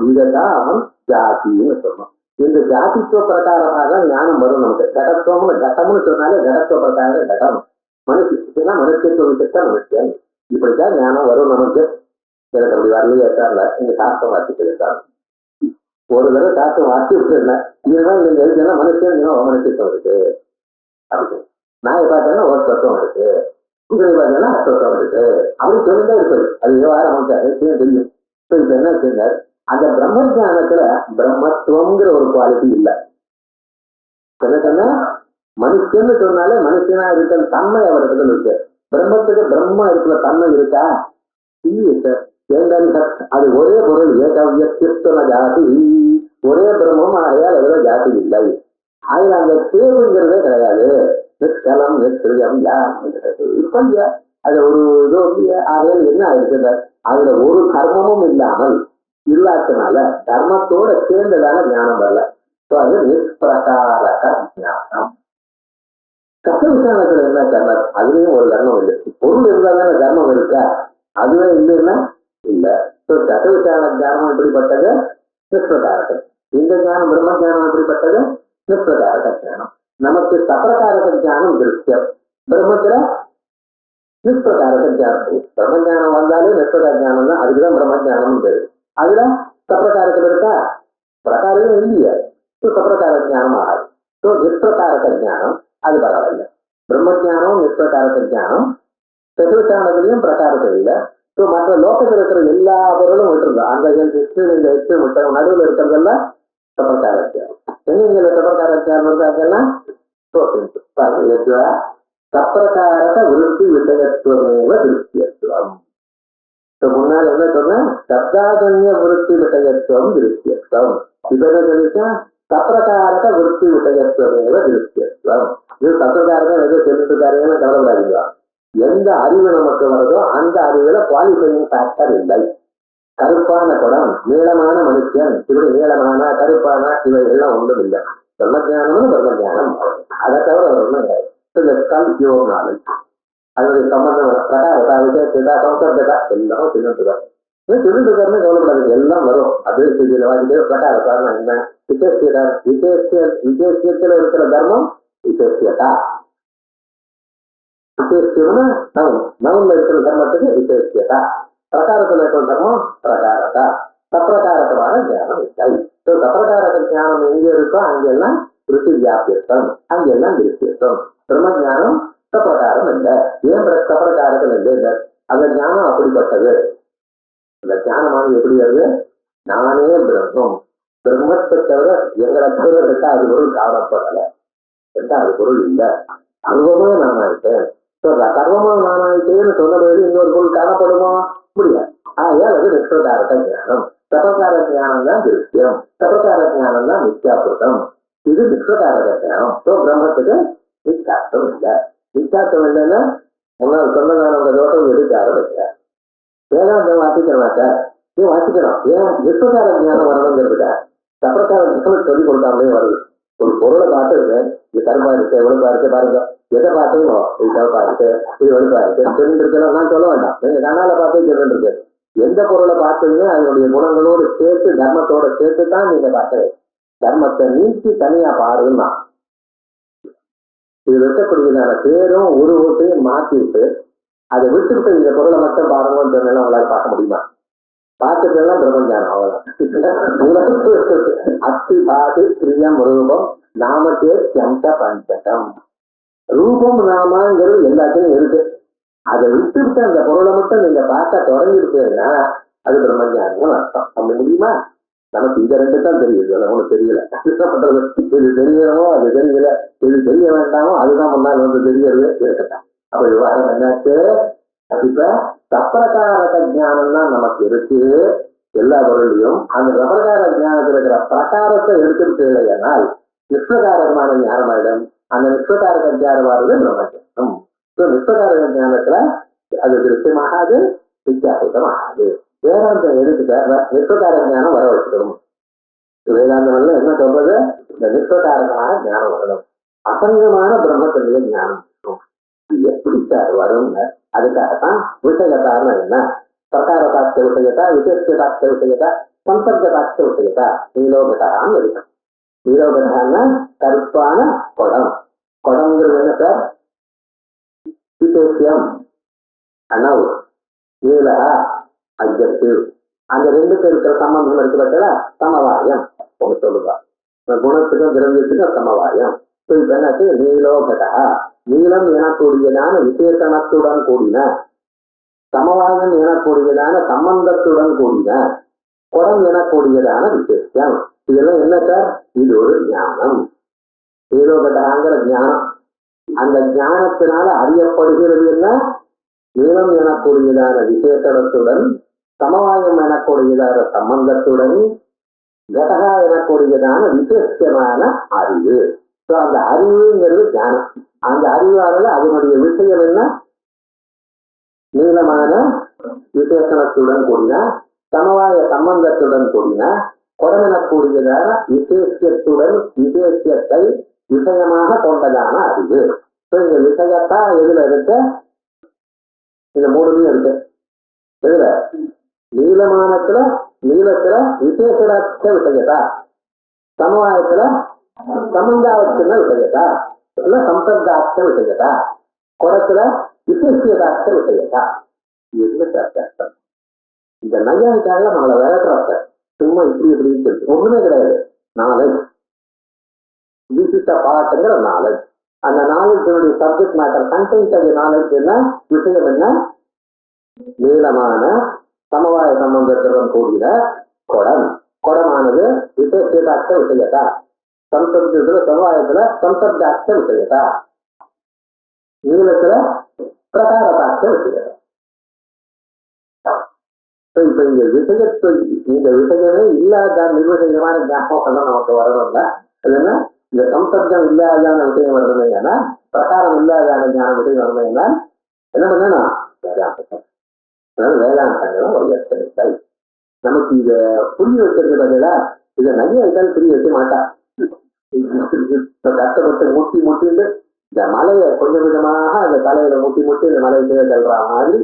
இதுதான் அவன் ஜாதின்னு சொல்லணும். இந்த ஜாதித்துவ பிரகாரமாக தான் ஞானம் வரும் நமக்கு. கடம்னு சொன்னாலே கடத்துவ பிரகாரம் கடம். மனுஷன்னா மனுஷத்துவம் விட்டுட்டா மனுஷன், இப்படித்தான் ஞானம் வரும் நமக்கு. எனக்கு அப்படி வரலையே சார்ல, நீங்க சாஸ்திரம் வாசிக்கிறது சார். ஒரு தடவை சாஸ்திரம் வாசி விட்டுருந்தேன், இதுதான் நீங்க எழுதினா மனுஷன் மனுஷத்துவம் இருக்கு அப்படின்னு. நாயை பார்த்தேன்னா ஒரு தத்துவம் இருக்கு, குதிரை பார்த்தேன்னா அத்தத்துவம் இருக்கு அப்படின்னு சொல்லிட்டே இருப்பது. அது விவகாரம் நமக்கு தெரியும். இப்ப என்ன இருக்குங்க, அந்த பிரம்ம ஞானத்துல பிரம்மத்துவம்ங்கிற ஒரு குவாலிட்டி இல்லை. என்ன சொன்னா, மனுஷன்னு சொன்னாலே மனுஷனா இருக்கிற தன்மை அவருக்கு இருக்கு. பிரம்மத்துக்கு பிரம்மா இருக்கிற தன்மை இருக்கா? இல்லையே சார். அது ஒரே பொருள், ஏகவியத்தின ஜாதி, ஒரே பிரம்மம், ஆகையால் அதுல ஜாதி இல்லை. அதுல அந்த தேவைங்கிறதே கிடையாது. நிஷ்கலம் நிஷ்கிரியம் இப்ப அது ஒரு இதோ ஆகையால் என்ன ஆயிருக்கு, அதுல ஒரு கர்மமும் இல்லாமல் இல்லாதனால கர்மத்தோட சேர்ந்ததான ஞானம் வரல. அது நிஷ்பிரகாரக ஞானம். கர்மவிசாரத்துல என்ன கர்மம்? அதுலயும் ஒரு கர்மம் இல்லை. பொருள் இருந்தாதான கர்மம் இருக்கா? அதுவே இல்லைன்னா இல்ல. சதுர்விசாரண ஞானம் எப்படிப்பட்டது? நிஷ்பிரகாரக. இந்த ஞானம் பிரம்ம ஞானம் எப்படிப்பட்டது? நிஷ்பிரகாரக ஞானம். நமக்கு சப்பிரகாரக ஞானம் திருஷ்யம், பிரம்மத்துல நிஷ்பிரகாரக ஞானம். பிரம்ம ஞானம் வந்தாலே நிஷ்பிரகார ஞானம் தான், அதுக்குதான் பிரம்ம ஞானம் பேரு. அதுல சப்பிரகாரகம் இருக்கா? பிரகாரம் இல்லையா? சப்பிரகார ஞானம் ஆகாது. நிஷ்பிரகாரக ஞானம் அது பரவாயில்ல. பிரம்ம ஞானம் நிஷ்பிரகாரக ஞானம். சதுர்விசாரணத்திலையும் பிரகாரகம் இல்லை. மற்ற லோகத்தில் இருக்கிற எல்லா பொருளும் விட்டுருந்தா அந்த இந்த எட்டு விட்ட நடுவில் இருக்கிறதெல்லாம் சப்பரக்கார தியானம். எங்கெங்க சப்பரக்கார தியானம் இருக்காங்கலாம் சப்பரக்காரக விருத்தி விஷயத்துவமேவ திருஷ்யத்துவம். முன்னாள் என்ன சொன்ன? சப்தாதன்ய விருத்தி விஷயத்துவம் திருஷ்யத்துவம். இப்ப என்ன சொல்லிச்சா? சப்பரக்காரக விருத்தி விஷயத்துவமேவ திருஷ்யத்துவம். இது சப்பரக்காரகம் எதோ தெரிஞ்சுக்காரேன்னு கவலைப்படாதீங்க. எந்த அறிவு நமக்கு வருதோ அந்த அறிவுல குவாலிஃபையிங் ஃபேக்டர் இல்லை. கருப்பான குடம், நீளமான மனுஷன், இப்படி நீளமான கருப்பான இவை எல்லாம் ஒன்றும் இல்லை. பிரம்மஞானம்னு பிரம்மஞானம், அதை தவிர ஒன்றும் கிடையாது. அதனுடைய சம்பந்தம் பிரகாரதா விசேஷதா சௌசர்தா எல்லாம் திருந்துக்காரன்னு கவலைப்படாது, எல்லாம் வரும். அது பிரகாரத்தான என்ன? விசேஷியதா விசேஷியத்துல இருக்கிற தர்மம் விசேஷியதா. விசேஷம்னா நவன்ல இருக்கிற தர்மத்துக்கு விசேஷியதா. பிரகாரத்துல இருக்கிற தர்மம் பிரகாரதா. சப்பிரகாரகமான ஞானம் இல்லை. சப்பிரகாரக ஞானம் எங்க இருக்கோ அங்கெல்லாம் விருத்தி வியாபியத்தம், அங்கெல்லாம் திருஷ்யத்தம். பிரம்ம ஞானம் சப்பிரகாரம் இல்லை. ஏன் சப்பிரகாரகம் இல்லை? அந்த ஞானம் அப்படிப்பட்டது. அந்த ஞானமானது எப்படி வருது? நானே பிரம்மம், பிரம்மத்தை தவிர எங்களை தவிர ரெண்டாவது பொருள் காணப்படலை, ரெண்டாவது பொருள் இல்லை, சர்வமா நானாயிட்டேன். சர்வமா நானாயிட்டேன்னு சொன்னபோது இன்னொரு பொருள் காணப்படுமா? முடியாது. ஆகையால் அது நிஷ்பிரகாரக ஞானம். சபகார ஞானம் தான் திருஷ்யம், சபகார ஞானம் தான் மித்யாபூதம். இது நிஷ்பிரகாரக ஞானம். பிரம்மத்துக்கு மித்யார்த்தம் இல்லை. மித்யார்த்தம் இல்லைன்னா முன்னால் சொன்னதான உங்க தோட்டம் எடுக்க ஆரம்பிச்சார். வேதாந்தம் வாசிக்கிறனாக்க நீ வாசிக்கணும். ஏன் நிஷ்பிரகார ஞானம் வரணுங்கிறதுக்கா? சப்பிரகார ஞானம் சொல்லிக் கொடுக்காமலே வருது. ஒரு பொருளை பார்த்துருக்கேன், இது கருப்பா இருக்கு, வெளுப்பா இருக்கு, பாருங்க. எதை பார்த்தீங்களோ இது கருப்பா இருக்கு, இது வெளுப்பா இருக்கு, தெரிஞ்சிருக்கணும் நான் சொல்ல வேண்டாம். நீங்க கண்ணால பார்த்தே தெரிஞ்சிருக்கு. எந்த பொருளை பார்த்தீங்க அதனுடைய குணங்களோடு சேர்த்து தர்மத்தோட சேர்த்து தான் நீங்க பார்க்கறது. தர்மத்தை நீக்கி தனியா பாருன்னா இது இருக்கக்கூடியதான பேரும் உருவத்தையும் மாற்றிட்டு அதை விட்டுட்டு இந்த பொருளை மட்டும் பாருங்கன்னு சொன்னா உங்களால பார்க்க முடியுமா? பார்த்துட்டெல்லாம் பிரம்மஞானம் அவ்வளவுதான். அத்தி பாதி பிரியம் ரூபம் நாமக்கே சந்த பஞ்சகம். ரூபம் நாமங்கிறது எல்லாத்தையும் இருக்கு. அதை விட்டுவிட்டு அந்த பொருளை மட்டும் நீங்க பார்க்க தொடங்கிருக்கீங்கன்னா அது பிரம்மஞானம் அர்த்தம். அப்படி முடியுமா? நமக்கு இதை ரெண்டு தான் தெரியுது, ஒண்ணு தெரியல. பண்றது இது தெரியணுமோ அது தெரியல, இது தெரிய வேண்டாமோ அதுதான் முன்னால் வந்து தெரியறது இருக்கட்டும். அப்ப விவகாரம் என்னாச்சு? இப்ப சப்பிரகாரக ஞானம் தான் நமக்கு இருக்கு எல்லா பொருளையும். அந்த சப்பிரகார ஞானத்தில் இருக்கிற பிரகாரத்தை எடுத்துட்டு இல்லையானால் நிஷ்பிரகாரகமான ஞானமாயிடும். அந்த நிஷ்பிரகாரக ஞானமானது பிரம்மஞானம். நிஷ்பிரகாரக ஞானத்துல அது திருஷ்யமாகாது, வித்தியாசமாகாது. வேதாந்தம் எடுத்துக்க நிஷ்பிரகார ஞானம் வர வச்சுக்கணும். வேதாந்தம் என்ன சொல்றது? இந்த நிஷ்பிரகாரகமான ஞானம் வரணும், அசங்கமான பிரம்மத்தினுடைய ஞானம் இருக்கும். எப்படி சார் வரும்னு அதுக்காகத்தான் விஷயத்தான்னு என்ன? பிரகார சாட்சிய விஷயத்தா, விசேஷ சாட்சிய விஷயத்தா, சம்பர்க்க சாட்சிய விஷயத்தா, நீலோகட்டான்னு இருக்கும். நீலோகட்டான்னா கருப்பான குடம். குடம்ங்கிறது என்ன சார்? விசேஷம் அனவு, நீலகா அஜத்து, அந்த ரெண்டுக்கு இருக்கிற சம்பந்தம் இருக்கிறதா சமவாயம் சொல்லுவா. குணத்துக்கும் திரவியத்துக்கும் சமவாயம். இப்ப என்னது? நீலோகட்டா, நீளம் எனக்கூடியதான விசேஷணத்துடன் கூடின, சமவாயம் எனக்கூடியதான சம்பந்தத்துடன் கூடின, குடம் எனக்கூடியதான விசேஷம். இதெல்லாம் என்ன சார்? இது ஒரு ஞானம். நீலோகட்டாங்கிற ஞானம். அந்த ஞானத்தினால அறியப்படுகிறது என்ன? நீளம் எனக்கூடியதான விசேஷணத்துடன், சமவாயம் எனக்கூடியதான சம்பந்தத்துடன், கடகா எனக்கூடியதான விசேஷமான அறிவு. அந்த அறிவுங்கிறது ஞானம். அந்த அறிவாளர் அதனுடைய விஷயம் என்ன? நீளமான விசேஷணத்துடன் கூடின, சமவாய சம்பந்தத்துடன் கூடின, குடமெனக்கூடியதான விசேஷத்துடன் விசேஷத்தை விஷயமாக கொண்டதான அறிவு. இந்த விஷயத்தா எதுல இருக்கு? இந்த மூணுலையும் இருக்கு. எதுல? நீளமானத்துல நீளத்துல விசேஷடாட்ச விஷயதா, சமவாயத்துல சமந்தாவத்தின விஷயதா, இல்ல சம்பர்தாட்ச விஷயதா, குடத்துல விசேஷதாட்ச விஷயதா. என்ன அர்த்தம்? இந்த நையாயிட்டால நம்மளை விரட்டுறாங்க. சும்மா இப்படி இப்படின்னு சொல்லி ஒண்ணுமே கிடையாது. நாலேஜ், விசித்த பாட்டுங்கிற நாலேஜ். அந்த நாலேஜினுடைய subject matter, content of knowledge என்ன, விஷயம் என்ன? நீளமான சமவாய சம்பந்தத்துடன் கூடிய குடம். குடமானது விசேஷதாட்ச விஷயதா, சம்சப்தத்துல சமவாயத்துல சம்சப்தாட்ச விஷயதா, நீளத்துல பிரகாரதாட்ச விஷயதா. இப்ப இந்த விஷயத்தை, இந்த விஷயமே இல்லாத நிர்வசமான ஞாபகம் நமக்கு வரணும்ல. இல்லைன்னா இந்த சம்சப்தம் இல்லாதான விஷயம் வரணுமேனா, பிரகாரம் இல்லாதான ஞான விஷயம் வரணும்னா என்ன பண்ணணும்? வேதாந்தம். அதனால வேதாந்தங்களும் ஒரு எத்தனை நமக்கு இத புரிய வைக்கிறது பதிலா இதை நிறைய வைத்தாலும் புரிய வைக்க மாட்டா. கஷ்டப்பட்டு முட்டி முட்டிட்டு இந்த மலையை கொஞ்சம் கொஞ்சமாக அந்த தலையில முட்டி முட்டி இந்த மலையை தள்ளுற மாதிரி.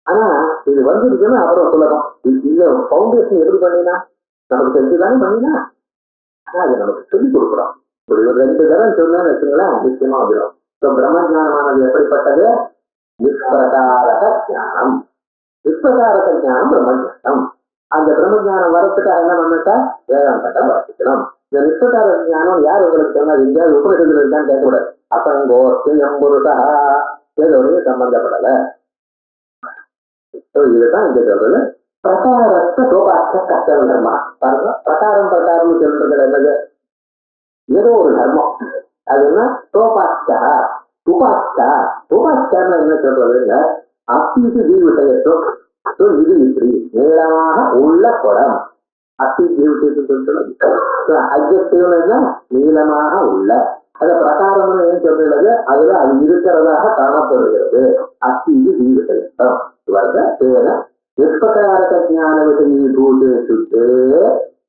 ஆனா இது வந்துருக்குன்னா அப்புறம் சொல்லணும், இந்த பவுண்டேஷன் எப்படி பண்ணினா நமக்கு தெரிஞ்சுதானே பண்ணினா. ஆனா அதை நமக்கு சொல்லிக் கொடுக்குறோம். ஒரு 2 தரம் சொன்னான்னு வச்சுங்களேன், நிச்சயமா வந்துடும். பிரம்ம ஜானமானது எப்படிப்பட்டது? நிஷ்பிரகாரக ஞானம். நிஷ்பிரகாரக ஞானம் பிரம்மஜானம். அந்த பிரம்மஜானம் வரத்துக்காக என்ன பண்ணட்டா? வேதாந்தத்தை வளர்த்துக்கணும். இந்த நிஷ்பிரகார ஞானம் யார் உங்களுக்கு சொன்னார்? எங்கேயாவது உபநிஷத்துல இருக்கான்னு கேட்கக்கூடாது. அசங்கோஸ்தி எம்புருஷா ஏதோடைய சம்பந்தப்படல. இதுதான் இங்க சொல்றது. பிரகாரத்த சோபாத்த கஷ்டம் தர்மா. பிரகாரம் பிரகாரம் சொல்றது என்னது? ஏதோ ஒரு தர்மம். அது என்ன? சோபாச்சா உபாச்சா. உபாச்சாரம் என்ன சொல்றதுங்க? அஸ்திக்கு ஜீவிஷயத்தும். இது இப்படி நீளமாக உள்ள குடம். அஸ்தி ஜீவிஷயத்து அஜெக்டிவ்னா நீளமாக உள்ள. அத பிரகாரம்னு ஏன் சொல்றது? அதுல அது இருக்கிறதாக காணப்படுகிறது. அஸ்தி ஜீவிஷயத்தம். நிஷ்பிரகாரக ஞான விஷயீபூதே சுத்தே.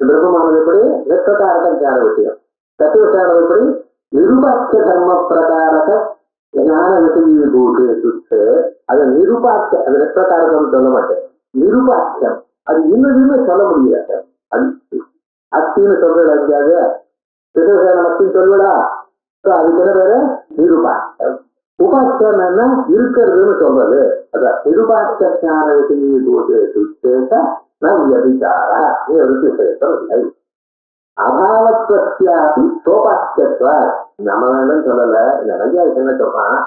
பிரம்மமானது எப்படி? நிஷ்பிரகாரக ஞான விஷயம். சத்தியவிஷயானது எப்படி? நிருபாக்கிய தர்ம பிரகாரக ஞான விஷயீபூதே சுத்தே. அது நிருபாக்கிய, அது நிஷ்பிரகாரகம் சொல்ல மாட்டேன், நிருபாக்கியம். அது இன்னுமே சொல்ல முடியாது. அது அத்தின்னு சொல்றா இருக்காது, சத்தியவிஷயான அத்தின்னு சொல்லுடா. அதுக்கு என்ன பேரு? நிருபாக்கியம். உபாக்கியம் என்ன? இருக்கிறதுன்னு சொல்றது. அதான் நிருபாக்கிய ஞான விஷயீபூதே சுத்தேக நவ்யபிசாரா. நீ ஒரு விஷயத்தம் இல்லை. அபாவத்வஸ்யாபி சோபாக்கியத்வ. நம்ம வேணும்னு சொல்லல. இந்த நையாயிக்கம் என்ன சொல்றான்?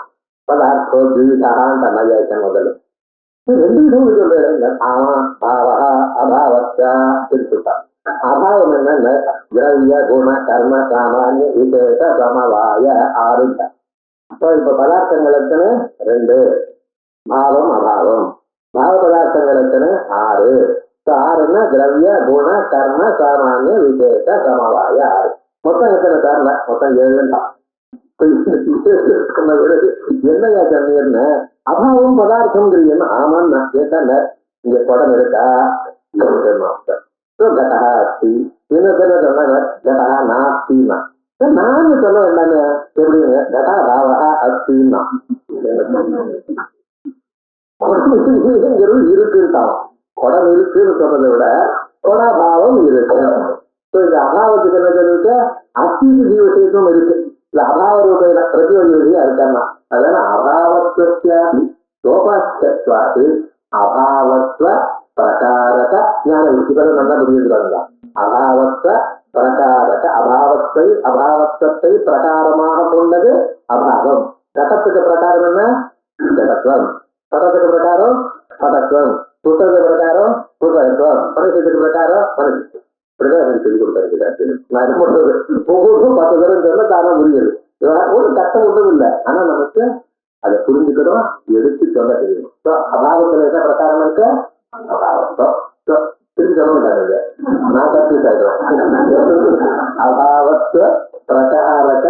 பதார்த்தோ ஜீவிதான்ற நையாயிக்கம் முதல்ல 2 விதம் சொல்றேன். பாவா அபாவத்தா பிரிச்சுட்டான். அபாவம் என்னன்னு திரவிய குண கர்ம சாமானிய விசேஷ சமவாய 6. இப்ப பதார்த்தங்கள் எத்தனை? 2. பாவம் அபாவம். பாவ பதார்த்தங்கள் எத்தனை? 6. 6ன்னா திரவிய குண கர்ம சாமானிய விசேஷ சமவாய 6. மொத்தம் எத்தனை கர்ம? மொத்தம் 7 தான். என்னையா சொன்னீர்னு அபாவம் பதார்த்தம் ஆமான்னு கேட்டா, இங்க குடம் இருக்கா? கடா அஸ்தி. இன்னொரு சொன்ன கடா நாஸ்தின்னா நான் சொல்ல வேண்டாங்க. எப்படிங்க? கடா பாவா அஸ்தின்னா இருக்குட்டான். குடம் இருக்குன்னு சொல்றதை விட குடாபாவம் இருக்கு. இந்த அபாவத்துக்கு என்ன சொல்லிட்டு அஸ்திக்கு ஜீவசேஷம் இருக்கு. இல்ல அபாவ ரூபையில பிரதிவதியா இருக்கான்னா அதனால அபாவத்வஸ்யாபி சோபாஸ்தத்வாதி அபாவத்வ பிரகாரக ஞான விஷயம் நல்லா புரிஞ்சுக்கிறாங்க. அபாவத்வ பிரகாரக அபாவத்தை பிரகாரமாக கொண்டது அபாவம். கட்டத்துக்கு பிரகாரம் என்ன? ஜடத்துவம். பதத்துக்கு பிரகாரம் பதத்துவம். புத்தகத்துக்கு பிரகாரம் புத்தகத்துவம். மனுஷத்துக்கு பிரகாரம் மனுஷத்துவம். இப்படிதான் எனக்கு சொல்லிக் கொடுத்தாரு. நான் என்ன பண்றது? ஒவ்வொருக்கும் 10 தரம் சொன்னா தானா புரியுது. ஒரு கட்டம் ஒன்றும் இல்லை. ஆனா நமக்கு அதை புரிஞ்சுக்கணும், எடுத்து சொல்ல தெரியும். அபாவத்துல என்ன பிரகாரம் இருக்கு? அபாவத்தம். திரும்பி சொல்ல மாட்டாங்க. நான் கன்ஃபியூஸ் ஆயிடுவேன். அபாவத்துவ பிரகாரக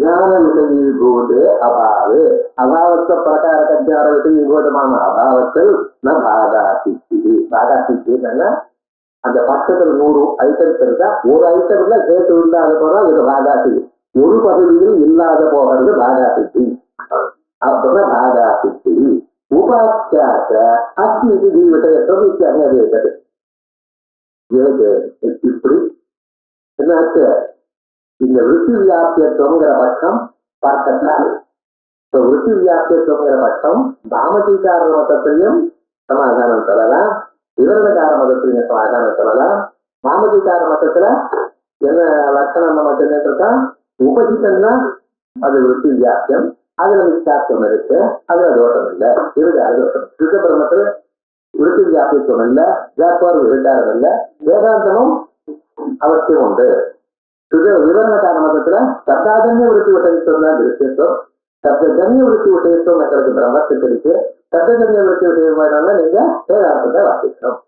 ஞான விஷயீபூதே அபாவே. அபாவத்துவ பிரகாரக ஞான விஷயீபூதமான அபாவத்தில் பாகாசித்தி. பாகாசித்தி என்ன? அந்த பக்கத்துல 100 ஐட்டம்ஸ் இருக்கா, ஒரு ஐட்டம்ல சேர்த்து இல்லாத போனா அது பாகாசி. ஒரு பகுதியில் இல்லாத போகிறது பாகாசித்தி. அப்புறம் பாகாசித்தி. உபாச்சார அஸ்தி இது விஷயத்துவம் இத்தியாதி இப்படி என்னாச்சு இந்த விருத்தி வியாபியத்துவங்கிற பட்சம் பார்க்கத்தால் விருத்தி வியாபியத்துவங்கிற பட்சம் பாமதிகார மதத்திலையும் சமாதானம் சொல்லலாம், விவரணகார மதத்திலையும் சமாதானம் சொல்லலாம். பாமதிகார மதத்துல என்ன லட்சணம் நமக்கு என்ன இருக்கா, உபஜித்தம்னா அது விருத்தி வியாபியம், அதுல மிச்சார்த்தம் இருக்கு, அதுல தோஷம் இல்லை, இருக்காரு தோஷம். சுத்த பிரம்மத்துல விருத்தி வியாபித்துவம் இல்ல, வியாபாரம் இருக்காரம் இல்ல, வேதாந்தமும் அவசியம் உண்டு. விவரணகார மதத்துல சப்தாஜன்ய விருத்தி விஷயத்துவம் தான் திருஷ்யத்துவம், சப்தஜன்ய விருத்தி விஷயத்துவம் எங்களுக்கு பிரம்மத்துக்கு இருக்கு. சப்தஜன்ய விருத்தி விஷயம் வேணும்னா நீங்க வேதாந்தத்தை வாசிக்கணும்.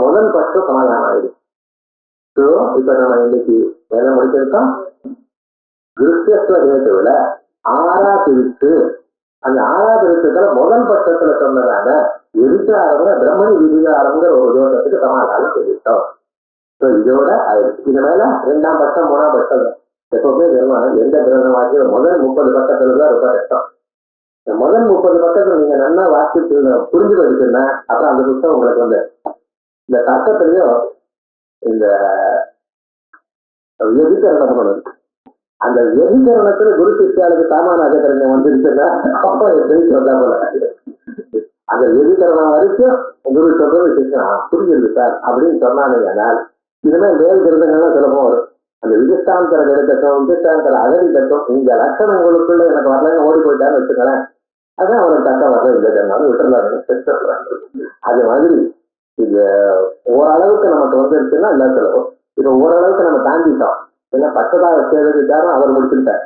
முதல் பட்சம் சமாதானம் ஆயிடும். இப்ப நம்ம இன்னைக்கு வேலை முடிச்சிருக்கோம். திருஷ்யத்துவ ஹேதுவில ஆறா பிரித்து, அந்த ஆறா பிரித்துக்களை முதல் பட்சத்துல சொன்னதான எதிர்காரம்னா பிரம்மணி விதிகாரம்ங்கிற ஒரு தோஷத்துக்கு சமாதானம் சொல்லிட்டோம். இதோட இது மேல 2ஆம் பட்சம் 3ஆம் பட்சம் எப்பவுமே வருமானம் எந்த கிரகமாச்சு முதல் 30 பக்கத்துல தான் ரொம்ப கஷ்டம். முதல் 30 பக்கத்துல நீங்க நல்லா வாசித்து புரிஞ்சு படிச்சுன்னா அப்புறம் அந்த புத்தகம் உங்களுக்கு வந்து இந்த தர்க்கத்திலையும் இந்த எதிர்கரணம் அந்த எதிர்கரணத்துல குரு சிஷ்யாளுக்கு சாமான அகத்திரங்க வந்துருச்சுன்னா அப்ப எப்படி சொல்றா போல அந்த எதிர்கரணம் வரைக்கும் குரு சொல்றது சிஷ்யம் புரிஞ்சிருக்கு சார் அப்படின்னு சொன்னானுங்கனால் இதுமே மேல் கிருதங்கள்லாம் சுலபம் வரும். அந்த விஜிஷ்டாந்தர கடிதத்துவம், விஜிஷ்டாந்தர அகதி தத்துவம், இந்த லட்சணங்களுக்குள்ள எனக்கு வரலன்னு ஓடி போயிட்டான்னு வச்சுக்கலாம். அதான் அவனுக்கு தக்க வரல இல்லைன்னாலும் விட்டுறலாம். அது மாதிரி இது ஓரளவுக்கு நமக்கு வந்துருச்சுன்னா எல்லாம் சுலபம். இப்ப ஓரளவுக்கு நம்ம தாண்டிட்டோம். ஏன்னா 10வது விசாரம் அவர் முடிச்சுட்டார்,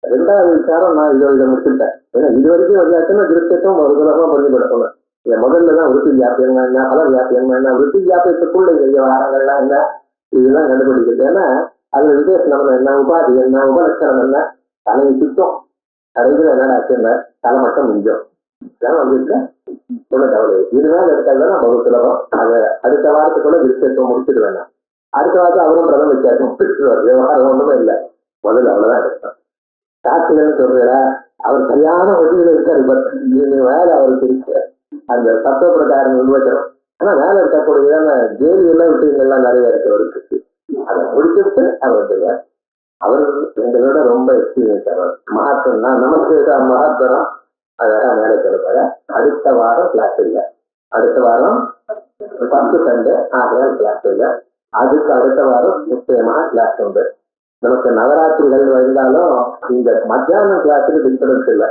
2வது விசாரம் நான் இதை முடிச்சுட்டேன். ஏன்னா இது வரைக்கும் வந்தாச்சுன்னா திருஷ்டத்தும் ஒரு சுலபமா புரிஞ்சு கொடுக்கணும். இந்த முதல்ல தான் விருத்தி வியாபியம் என்ன, பல வியாபியம் என்ன, விருத்தி வியாபியத்துக்குள்ள இந்த வாரங்கள்லாம் என்ன, இதெல்லாம் கண்டுபிடிக்கிறது. ஏன்னா அதுல விசேஷம் என்ன, உபாதி என்ன, உபலட்சணம் என்ன, தலை சுத்தம் கடைசியில் என்னடா தலை மட்டும் மிஞ்சம் இதெல்லாம் வந்துருக்க சொல்ல கவலை. இதுதான் இருக்கிறது நான் பகு சுலபம். அதை அடுத்த வாரத்துக்குள்ள திருஷ்டத்துவம் முடிச்சுட்டு வேணாம். அடுத்த வாரத்தில் அவரும் பிரதம வித்தியாசம் முடிச்சுடுவார். விவகாரம் ஒண்ணுமே இல்லை, முதல்ல அவ்வளவுதான் எடுத்தோம். சாட்சிகள்னு சொல்றா அவர் சரியான வசதியில இருக்காரு. வேலை அவருக்கு இருக்கு அந்த தத்துவ பிரகாரம் நிர்வச்சனம். ஆனா வேலை இருக்கக்கூடிய ஜெயிலி எல்லாம் விஷயங்கள்லாம் நிறைய இருக்கு அவருக்கு. அதை முடிச்சுட்டு அவர் வந்துருவார். அவர் எங்களோட ரொம்ப எக்ஸ்பீரியன்ஸ் அவர் மகாத்மன் தான். நமக்கு மகாத்மரம் அதான் வேலை சொல்லுவாரு. அடுத்த வாரம் கிளாஸ் இல்லை, அடுத்த வாரம் 10 சண்டே ஆகையால் கிளாஸ் இல்லை. அதுக்கு அடுத்த வாரம் நிச்சயமாக கிளாஸ் உண்டு. நமக்கு நவராத்திரிகள் இருந்தாலும் இந்த மத்தியானம் கிளாஸுக்கு டிஸ்டர்பன்ஸ் இல்லை.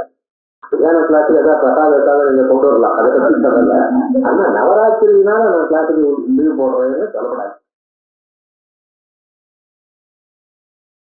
மத்தியான கிளாஸுக்கு ஏதாவது பிரசாதம் நீங்க கொண்டு வரலாம், அதை பற்றி சொல்லல. ஆனா நவராத்திரினால நான் கிளாஸுக்கு லீவ் போடுறேன்னு சொல்லப்படாது.